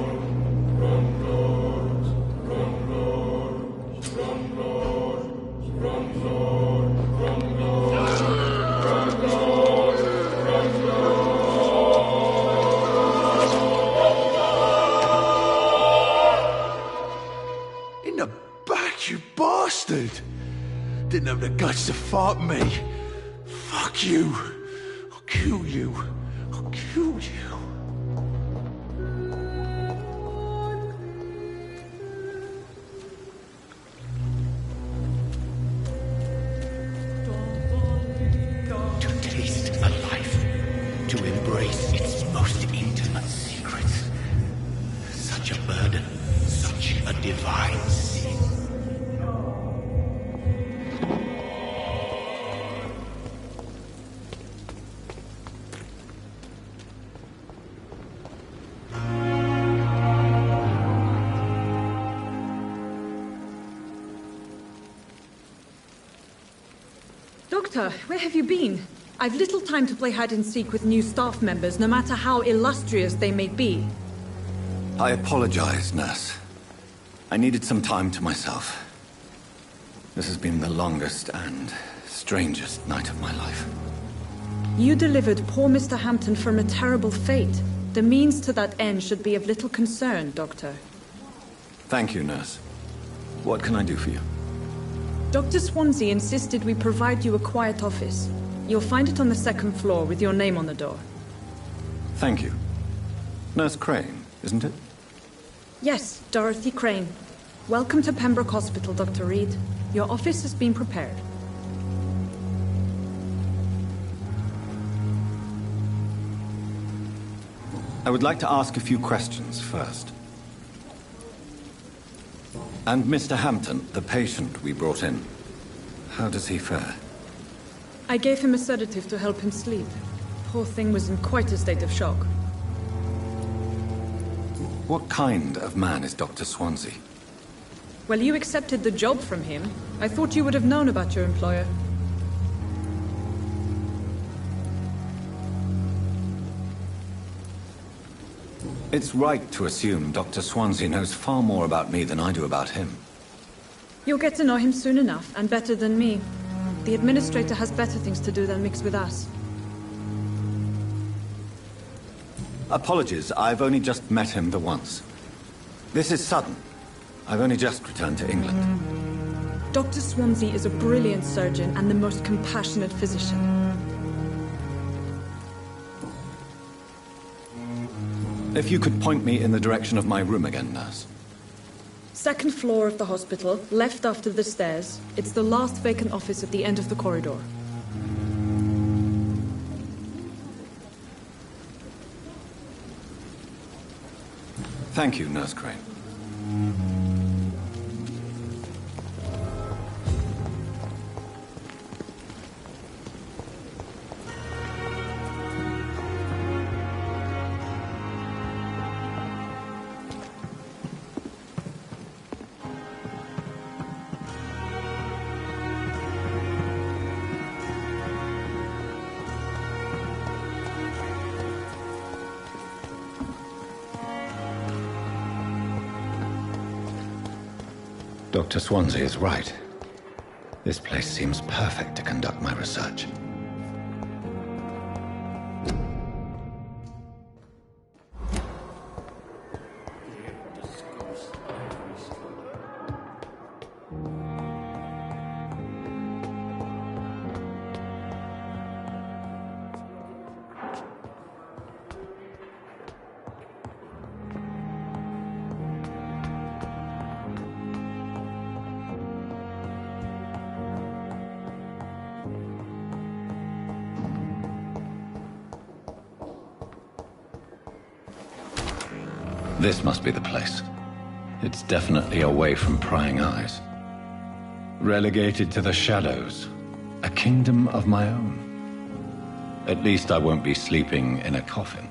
In the back, you bastard! Didn't have the guts to fuck me. Fuck you. I'll kill you. I'll kill you. To taste a life, to embrace its most intimate secrets. Such a burden, such a divine sin. Doctor, where have you been? I've little time to play hide and seek with new staff members, no matter how illustrious they may be. I apologize, nurse. I needed some time to myself. This has been the longest and strangest night of my life. You delivered poor Mr. Hampton from a terrible fate. The means to that end should be of little concern, Doctor. Thank you, nurse. What can I do for you? Dr. Swansea insisted we provide you a quiet office. You'll find it on the second floor with your name on the door. Thank you. Nurse Crane, isn't it? Yes, Dorothy Crane. Welcome to Pembroke Hospital, Dr. Reed. Your office has been prepared. I would like to ask a few questions first. And Mr. Hampton, the patient we brought in, how does he fare? I gave him a sedative to help him sleep. Poor thing was in quite a state of shock. What kind of man is Dr. Swansea? Well, you accepted the job from him. I thought you would have known about your employer. It's right to assume Dr. Swansea knows far more about me than I do about him. You'll get to know him soon enough, and better than me. The administrator has better things to do than mix with us. Apologies, I've only just met him the once. This is sudden. I've only just returned to England. Dr. Swansea is a brilliant surgeon and the most compassionate physician. If you could point me in the direction of my room again, nurse. Second floor of the hospital, left after the stairs. It's the last vacant office at the end of the corridor. Thank you, Nurse Crane. Dr. Swansea is right. This place seems perfect to conduct my research. This must be the place. It's definitely away from prying eyes. Relegated to the shadows. A kingdom of my own. At least I won't be sleeping in a coffin.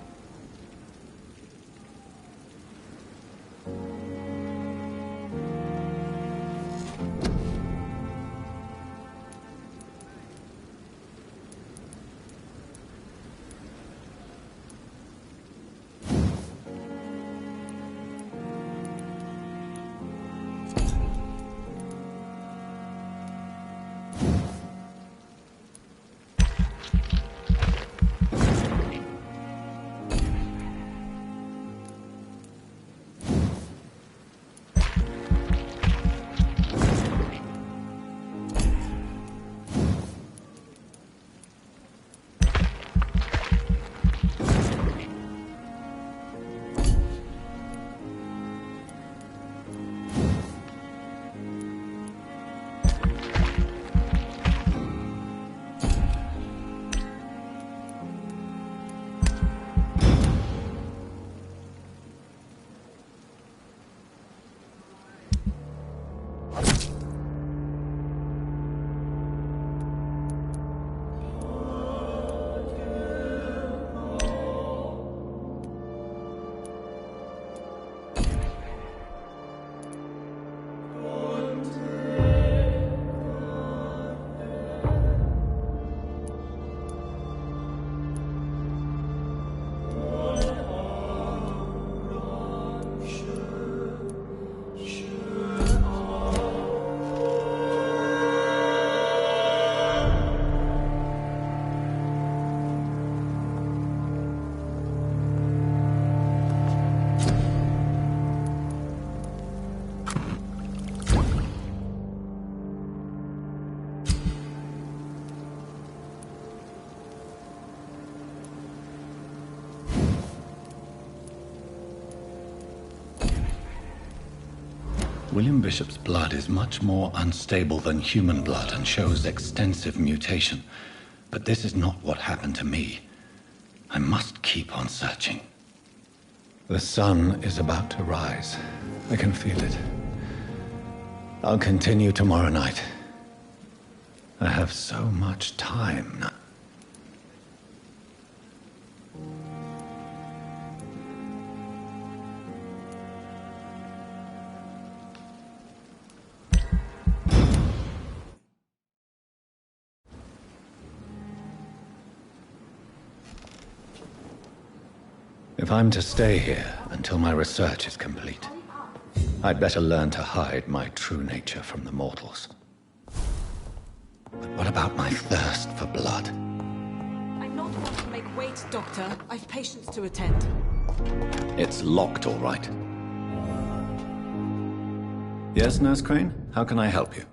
William Bishop's blood is much more unstable than human blood and shows extensive mutation. But this is not what happened to me. I must keep on searching. The sun is about to rise. I can feel it. I'll continue tomorrow night. I have so much time now. If I'm to stay here until my research is complete, I'd better learn to hide my true nature from the mortals. But what about my thirst for blood? I'm not one to make wait, Doctor. I've patients to attend. It's locked, all right. Yes, Nurse Crane? How can I help you?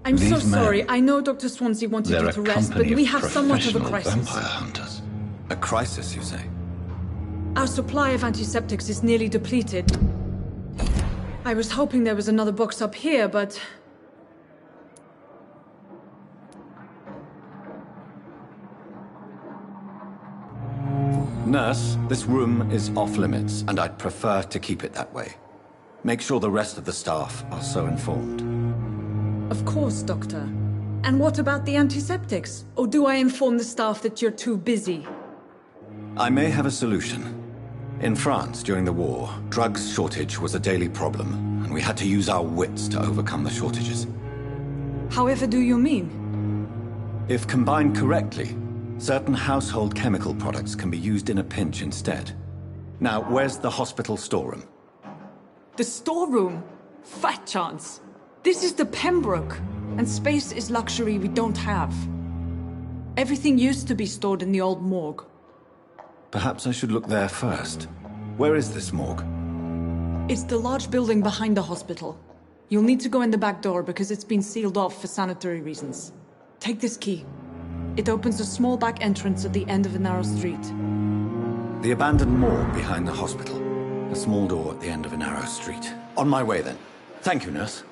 I'm so These men, sorry. I know Dr. Swansea wanted they're you a to rest, but company we of have somewhat of a professional crisis. vampire hunters. A crisis, you say? Our supply of antiseptics is nearly depleted. I was hoping there was another box up here, but... Nurse, this room is off limits, and I'd prefer to keep it that way. Make sure the rest of the staff are so informed. Of course, Doctor. And what about the antiseptics? Or do I inform the staff that you're too busy? I may have a solution. In France, during the war, drugs shortage was a daily problem, and we had to use our wits to overcome the shortages. However do you mean? If combined correctly, certain household chemical products can be used in a pinch instead. Now, where's the hospital storeroom? The storeroom? Fat chance. This is the Pembroke, and space is luxury we don't have. Everything used to be stored in the old morgue. Perhaps I should look there first. Where is this morgue? It's the large building behind the hospital. You'll need to go in the back door because it's been sealed off for sanitary reasons. Take this key. It opens a small back entrance at the end of a narrow street. The abandoned morgue behind the hospital. A small door at the end of a narrow street. On my way, then. Thank you, nurse.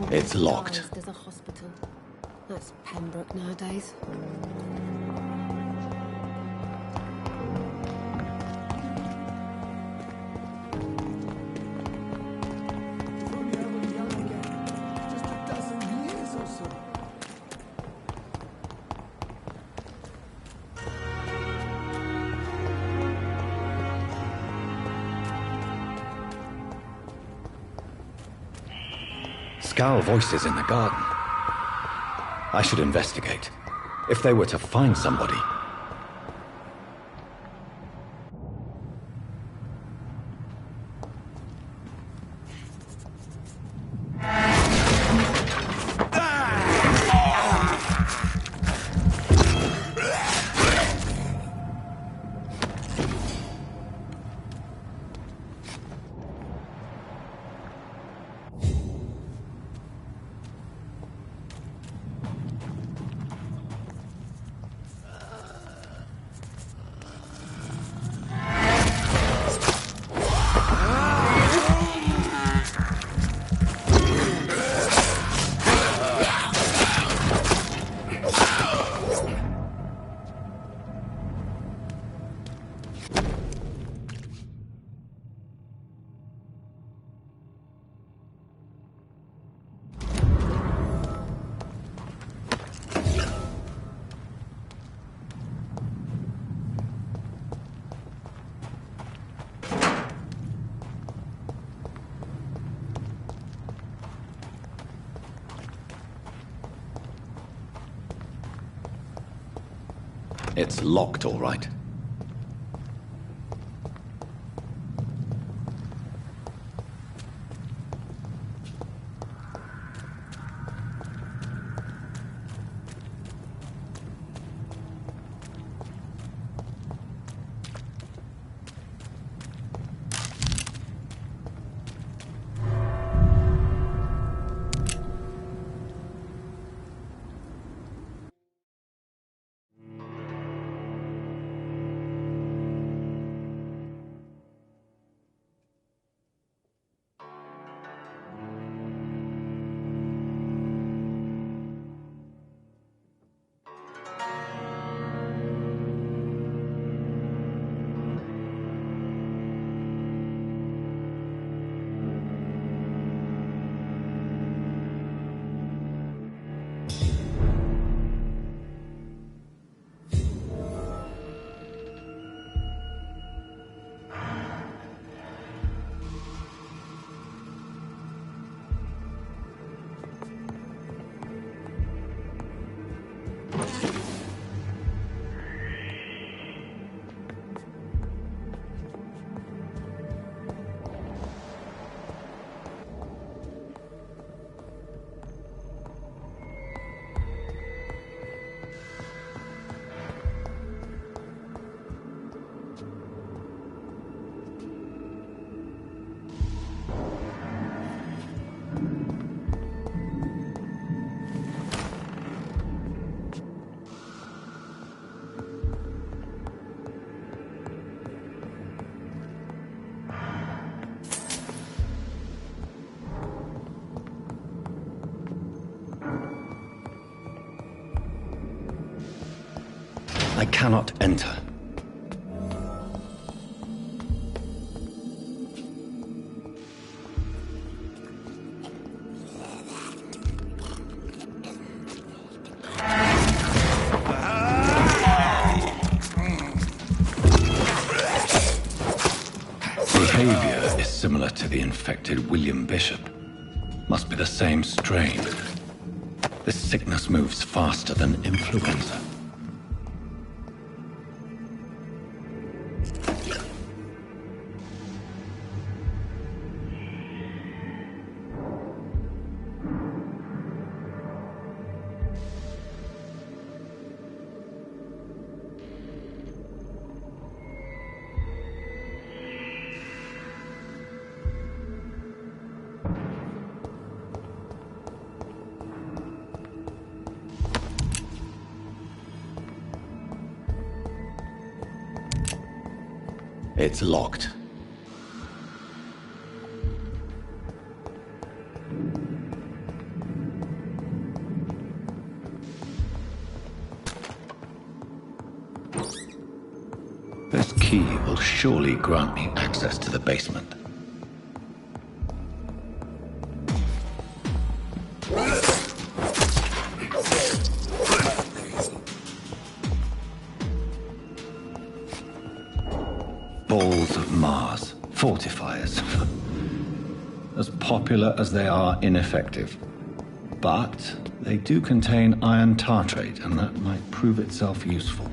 It's locked. There's a hospital. That's Pembroke nowadays. Scowl voices in the garden. I should investigate. If they were to find somebody... It's locked, all right. cannot enter. Behavior is similar to the infected William Bishop. Must be the same strain. This sickness moves faster than influenza. It's locked. This key will surely grant me access to the basement. Balls of Mars, fortifiers. As popular as they are ineffective. But they do contain iron tartrate, and that might prove itself useful.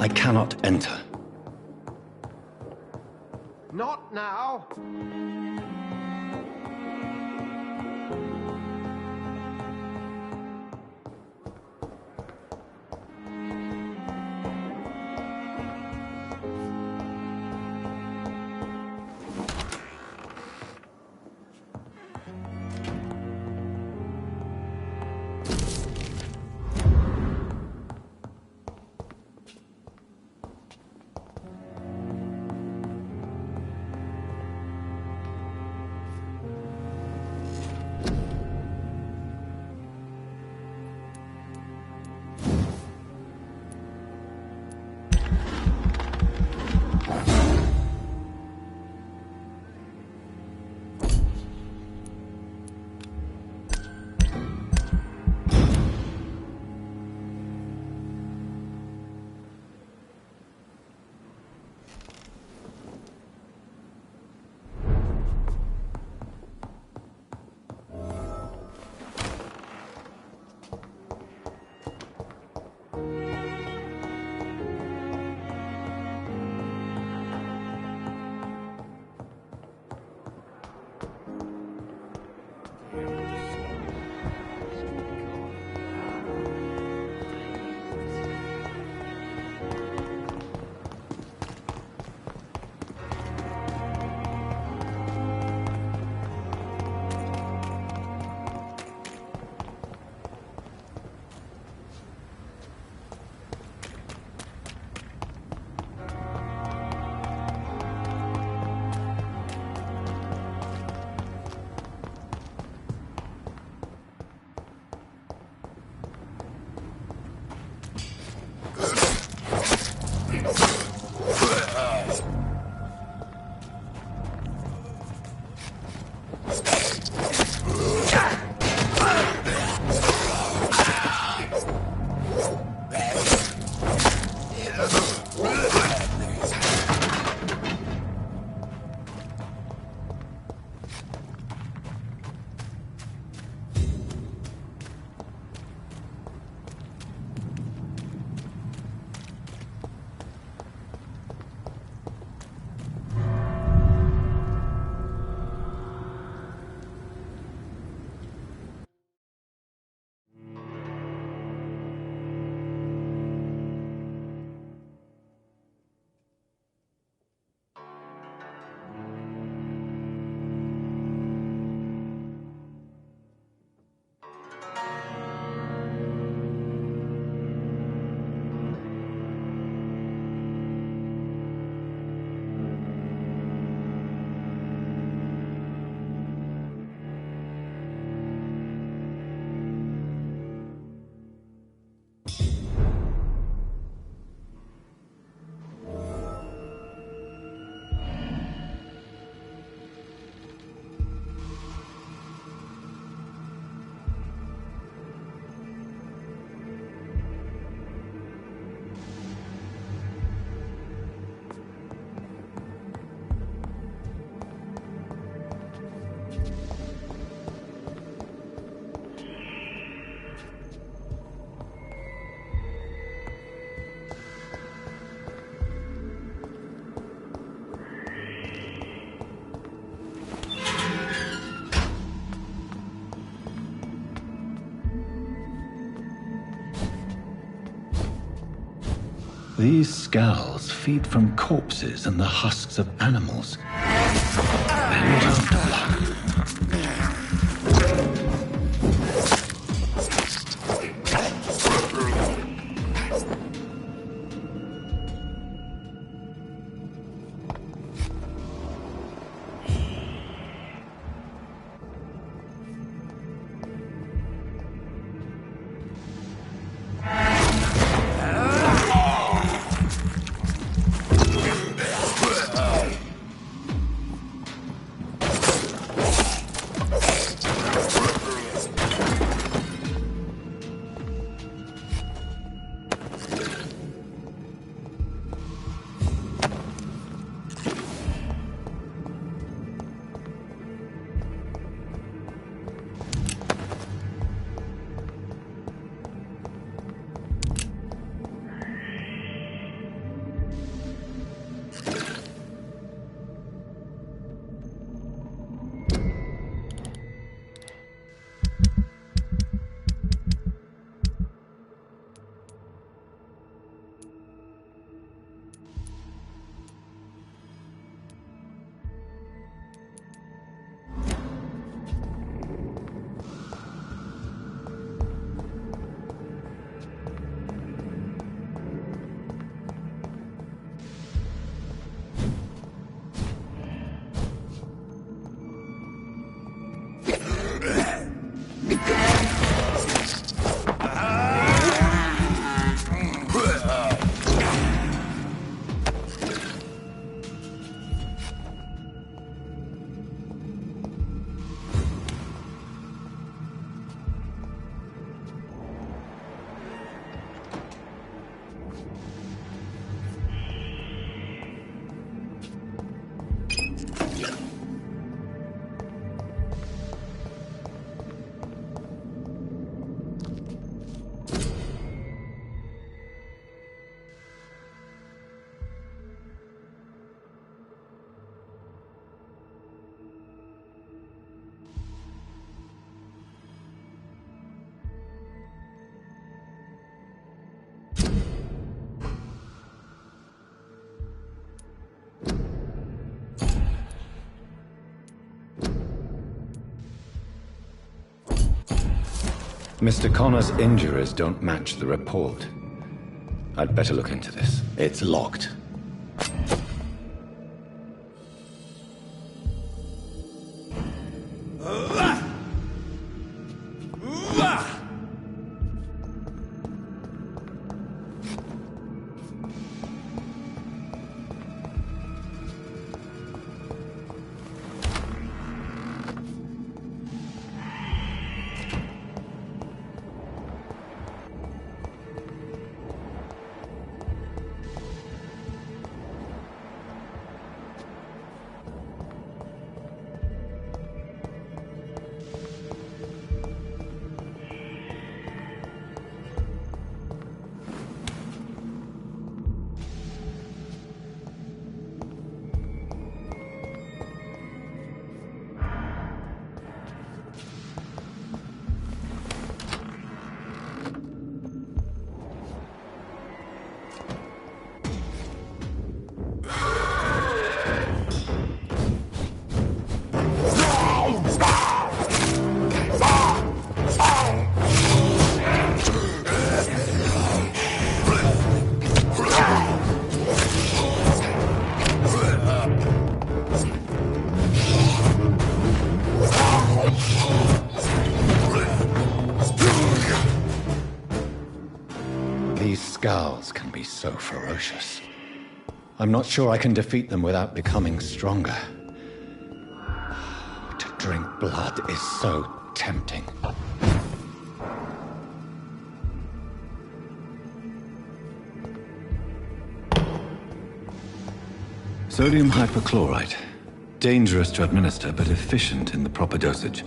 I cannot enter. Not now. These skulls feed from corpses and the husks of animals. They're not after blood. Mr. Connor's injuries don't match the report. I'd better look into this. It's locked. These skulls can be so ferocious. I'm not sure I can defeat them without becoming stronger. To drink blood is so tempting. Sodium hypochlorite. Dangerous to administer, but efficient in the proper dosage.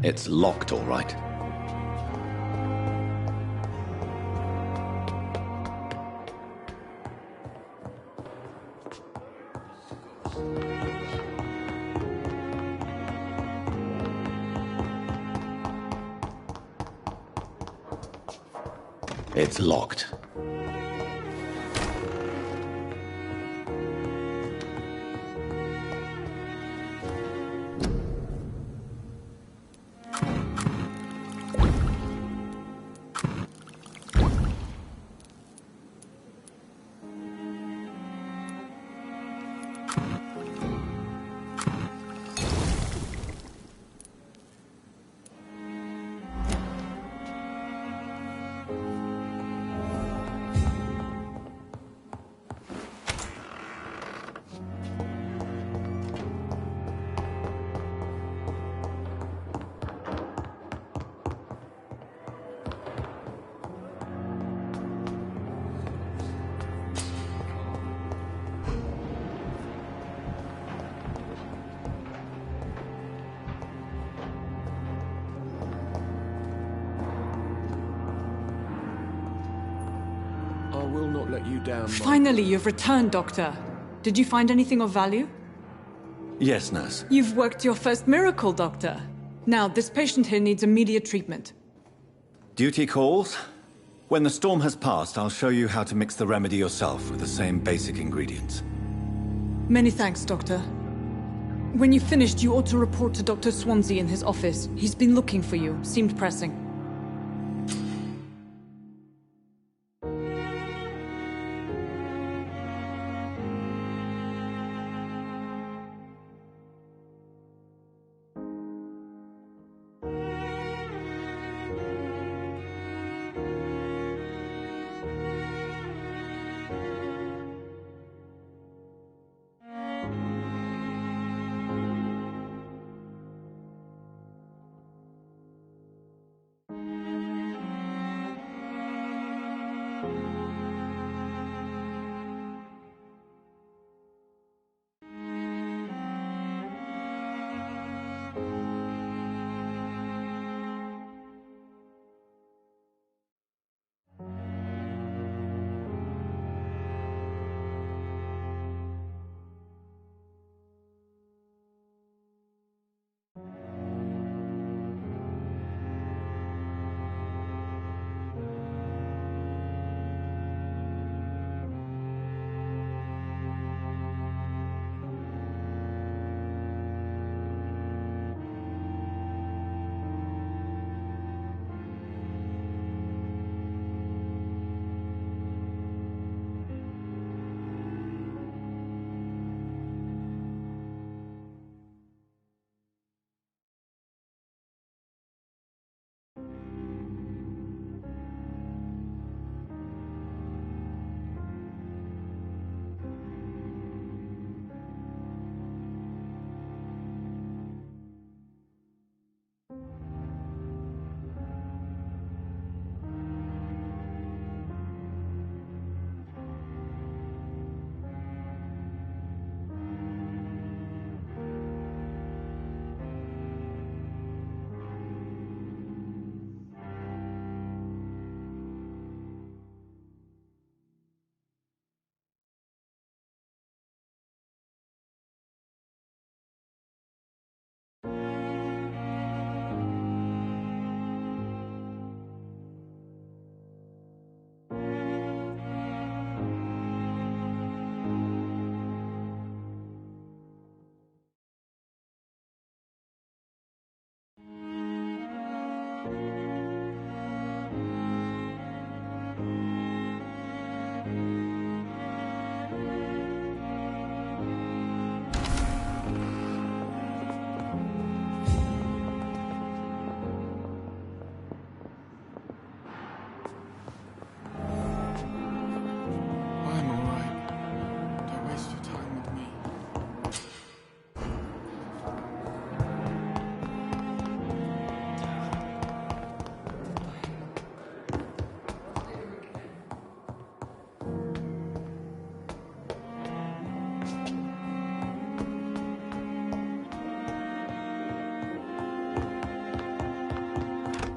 It's locked, all right. It's locked. I will not let you down, Finally, you've returned, Doctor. Did you find anything of value? Yes, nurse. You've worked your first miracle, Doctor. Now, this patient here needs immediate treatment. Duty calls. When the storm has passed, I'll show you how to mix the remedy yourself with the same basic ingredients. Many thanks, Doctor. When you've finished, you ought to report to Dr. Swansea in his office. He's been looking for you. Seemed pressing.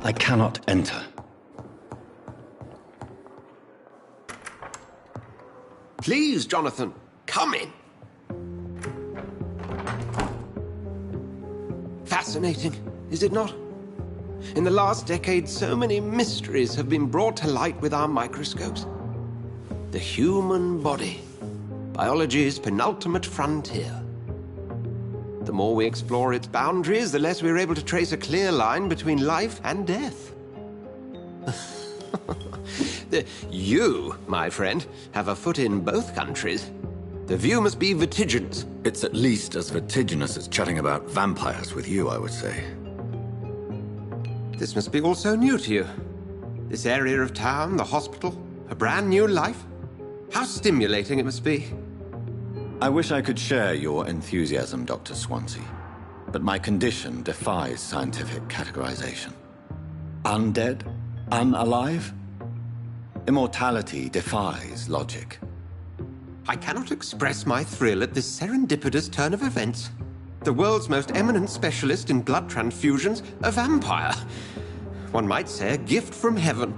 I cannot enter. Please, Jonathan, come in. Fascinating, is it not? In the last decade, so many mysteries have been brought to light with our microscopes. The human body, biology's penultimate frontier. The more we explore its boundaries, the less we're able to trace a clear line between life and death. You, my friend, have a foot in both countries. The view must be vertiginous. It's at least as vertiginous as chatting about vampires with you, I would say. This must be all so new to you. This area of town, the hospital, a brand new life. How stimulating it must be. I wish I could share your enthusiasm, Dr. Swansea, but my condition defies scientific categorization. Undead? Unalive? Immortality defies logic. I cannot express my thrill at this serendipitous turn of events. The world's most eminent specialist in blood transfusions, a vampire. One might say a gift from heaven.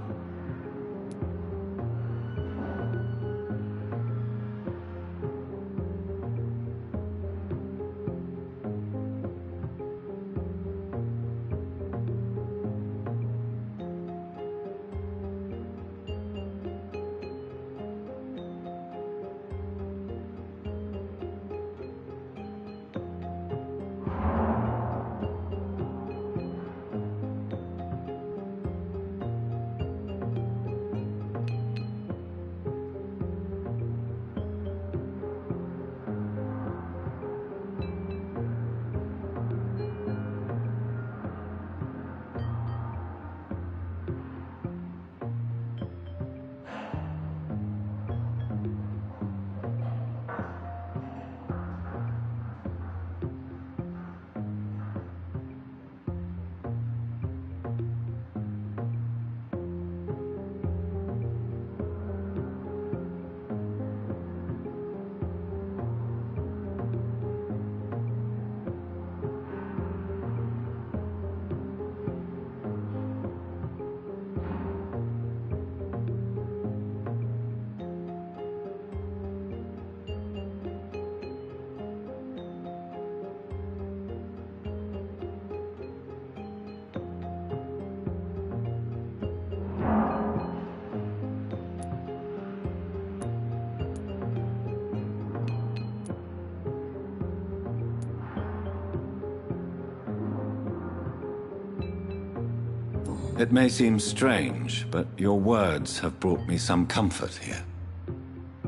It may seem strange, but your words have brought me some comfort here.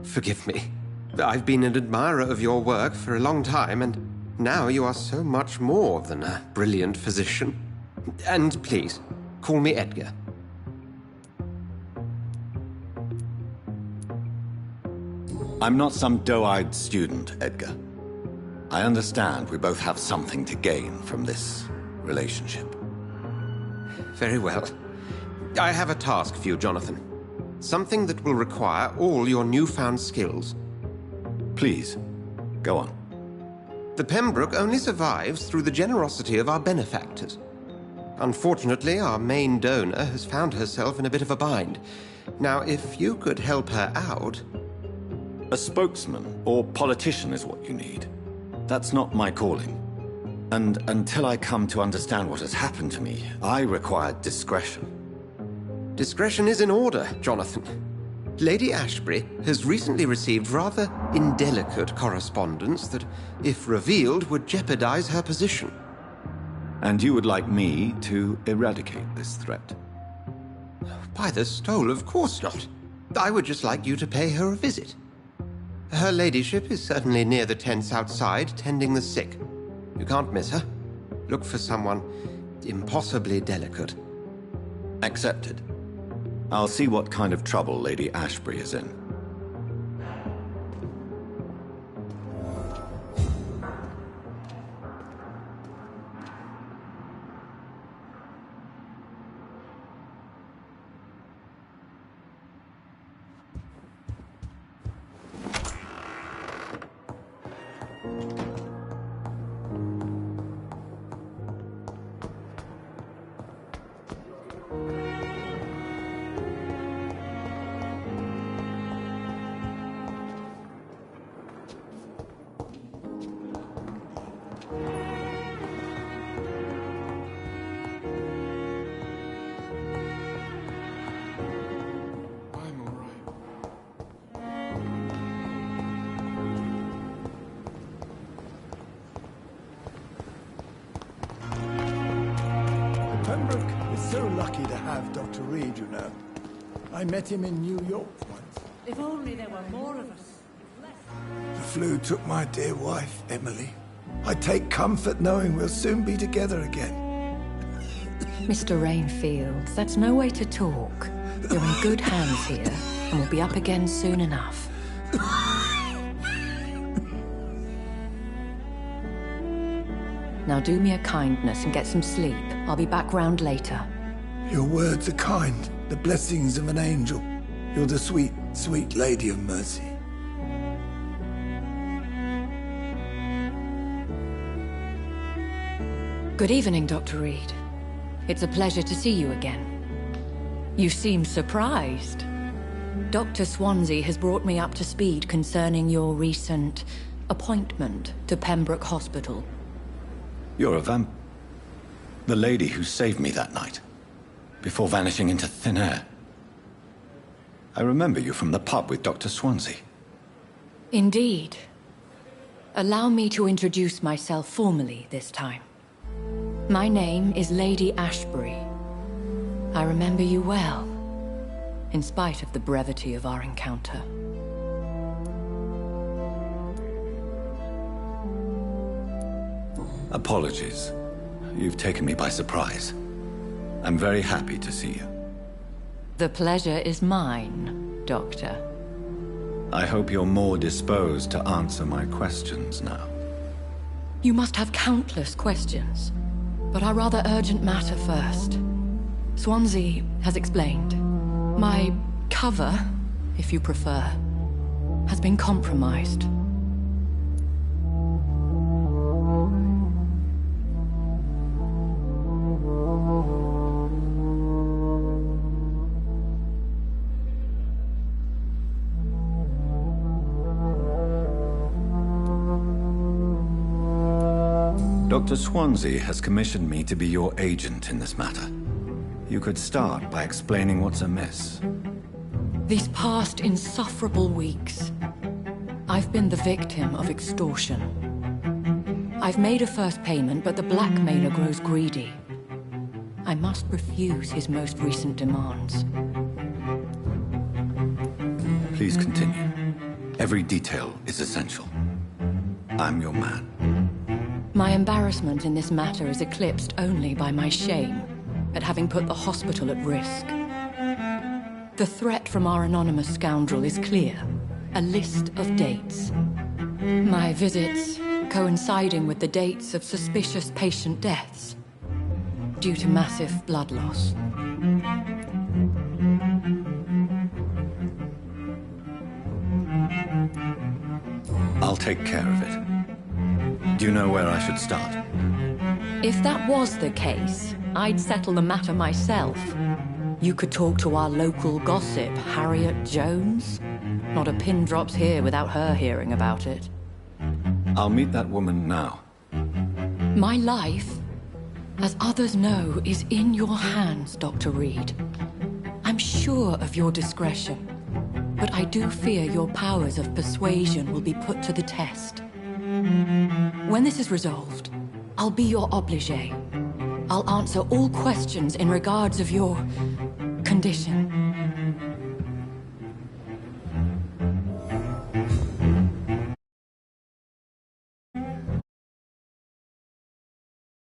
Forgive me. I've been an admirer of your work for a long time, and now you are so much more than a brilliant physician. And please, call me Edgar. I'm not some doe-eyed student, Edgar. I understand we both have something to gain from this relationship. Very well. I have a task for you, Jonathan. Something that will require all your newfound skills. Please, go on. The Pembroke only survives through the generosity of our benefactors. Unfortunately, our main donor has found herself in a bit of a bind. Now, if you could help her out... A spokesman or politician is what you need. That's not my calling. And until I come to understand what has happened to me, I require discretion. Discretion is in order, Jonathan. Lady Ashbury has recently received rather indelicate correspondence that, if revealed, would jeopardize her position. And you would like me to eradicate this threat? By the stole, of course not. I would just like you to pay her a visit. Her ladyship is certainly near the tents outside, tending the sick. You can't miss her. Look for someone impossibly delicate. Accepted. I'll see what kind of trouble Lady Ashbury is in. so lucky to have Dr. Reed, you know. I met him in New York once. If only there were more of us. The flu took my dear wife, Emily. I take comfort knowing we'll soon be together again. Mr. Rainfield, that's no way to talk. You're in good hands here, and we'll be up again soon enough. Now do me a kindness and get some sleep. I'll be back round later. Your words are kind, the blessings of an angel. You're the sweet, sweet Lady of Mercy. Good evening, Dr. Reed. It's a pleasure to see you again. You seem surprised. Dr. Swansea has brought me up to speed concerning your recent appointment to Pembroke Hospital. You're a the lady who saved me that night, before vanishing into thin air. I remember you from the pub with Dr. Swansea. Indeed. Allow me to introduce myself formally this time. My name is Lady Ashbury. I remember you well, in spite of the brevity of our encounter. Apologies. You've taken me by surprise. I'm very happy to see you. The pleasure is mine, Doctor. I hope you're more disposed to answer my questions now. You must have countless questions, but our rather urgent matter first. Swansea has explained. My cover, if you prefer, has been compromised. Dr. Swansea has commissioned me to be your agent in this matter. You could start by explaining what's amiss. These past insufferable weeks, I've been the victim of extortion. I've made a first payment, but the blackmailer grows greedy. I must refuse his most recent demands. Please continue. Every detail is essential. I'm your man. My embarrassment in this matter is eclipsed only by my shame at having put the hospital at risk. The threat from our anonymous scoundrel is clear. A list of dates. My visits coinciding with the dates of suspicious patient deaths due to massive blood loss. I'll take care of it. Do you know where I should start? If that was the case, I'd settle the matter myself. You could talk to our local gossip, Harriet Jones. Not a pin drops here without her hearing about it. I'll meet that woman now. My life, as others know, is in your hands, Dr. Reed. I'm sure of your discretion, but I do fear your powers of persuasion will be put to the test. When this is resolved, I'll be your obligé. I'll answer all questions in regards of your condition.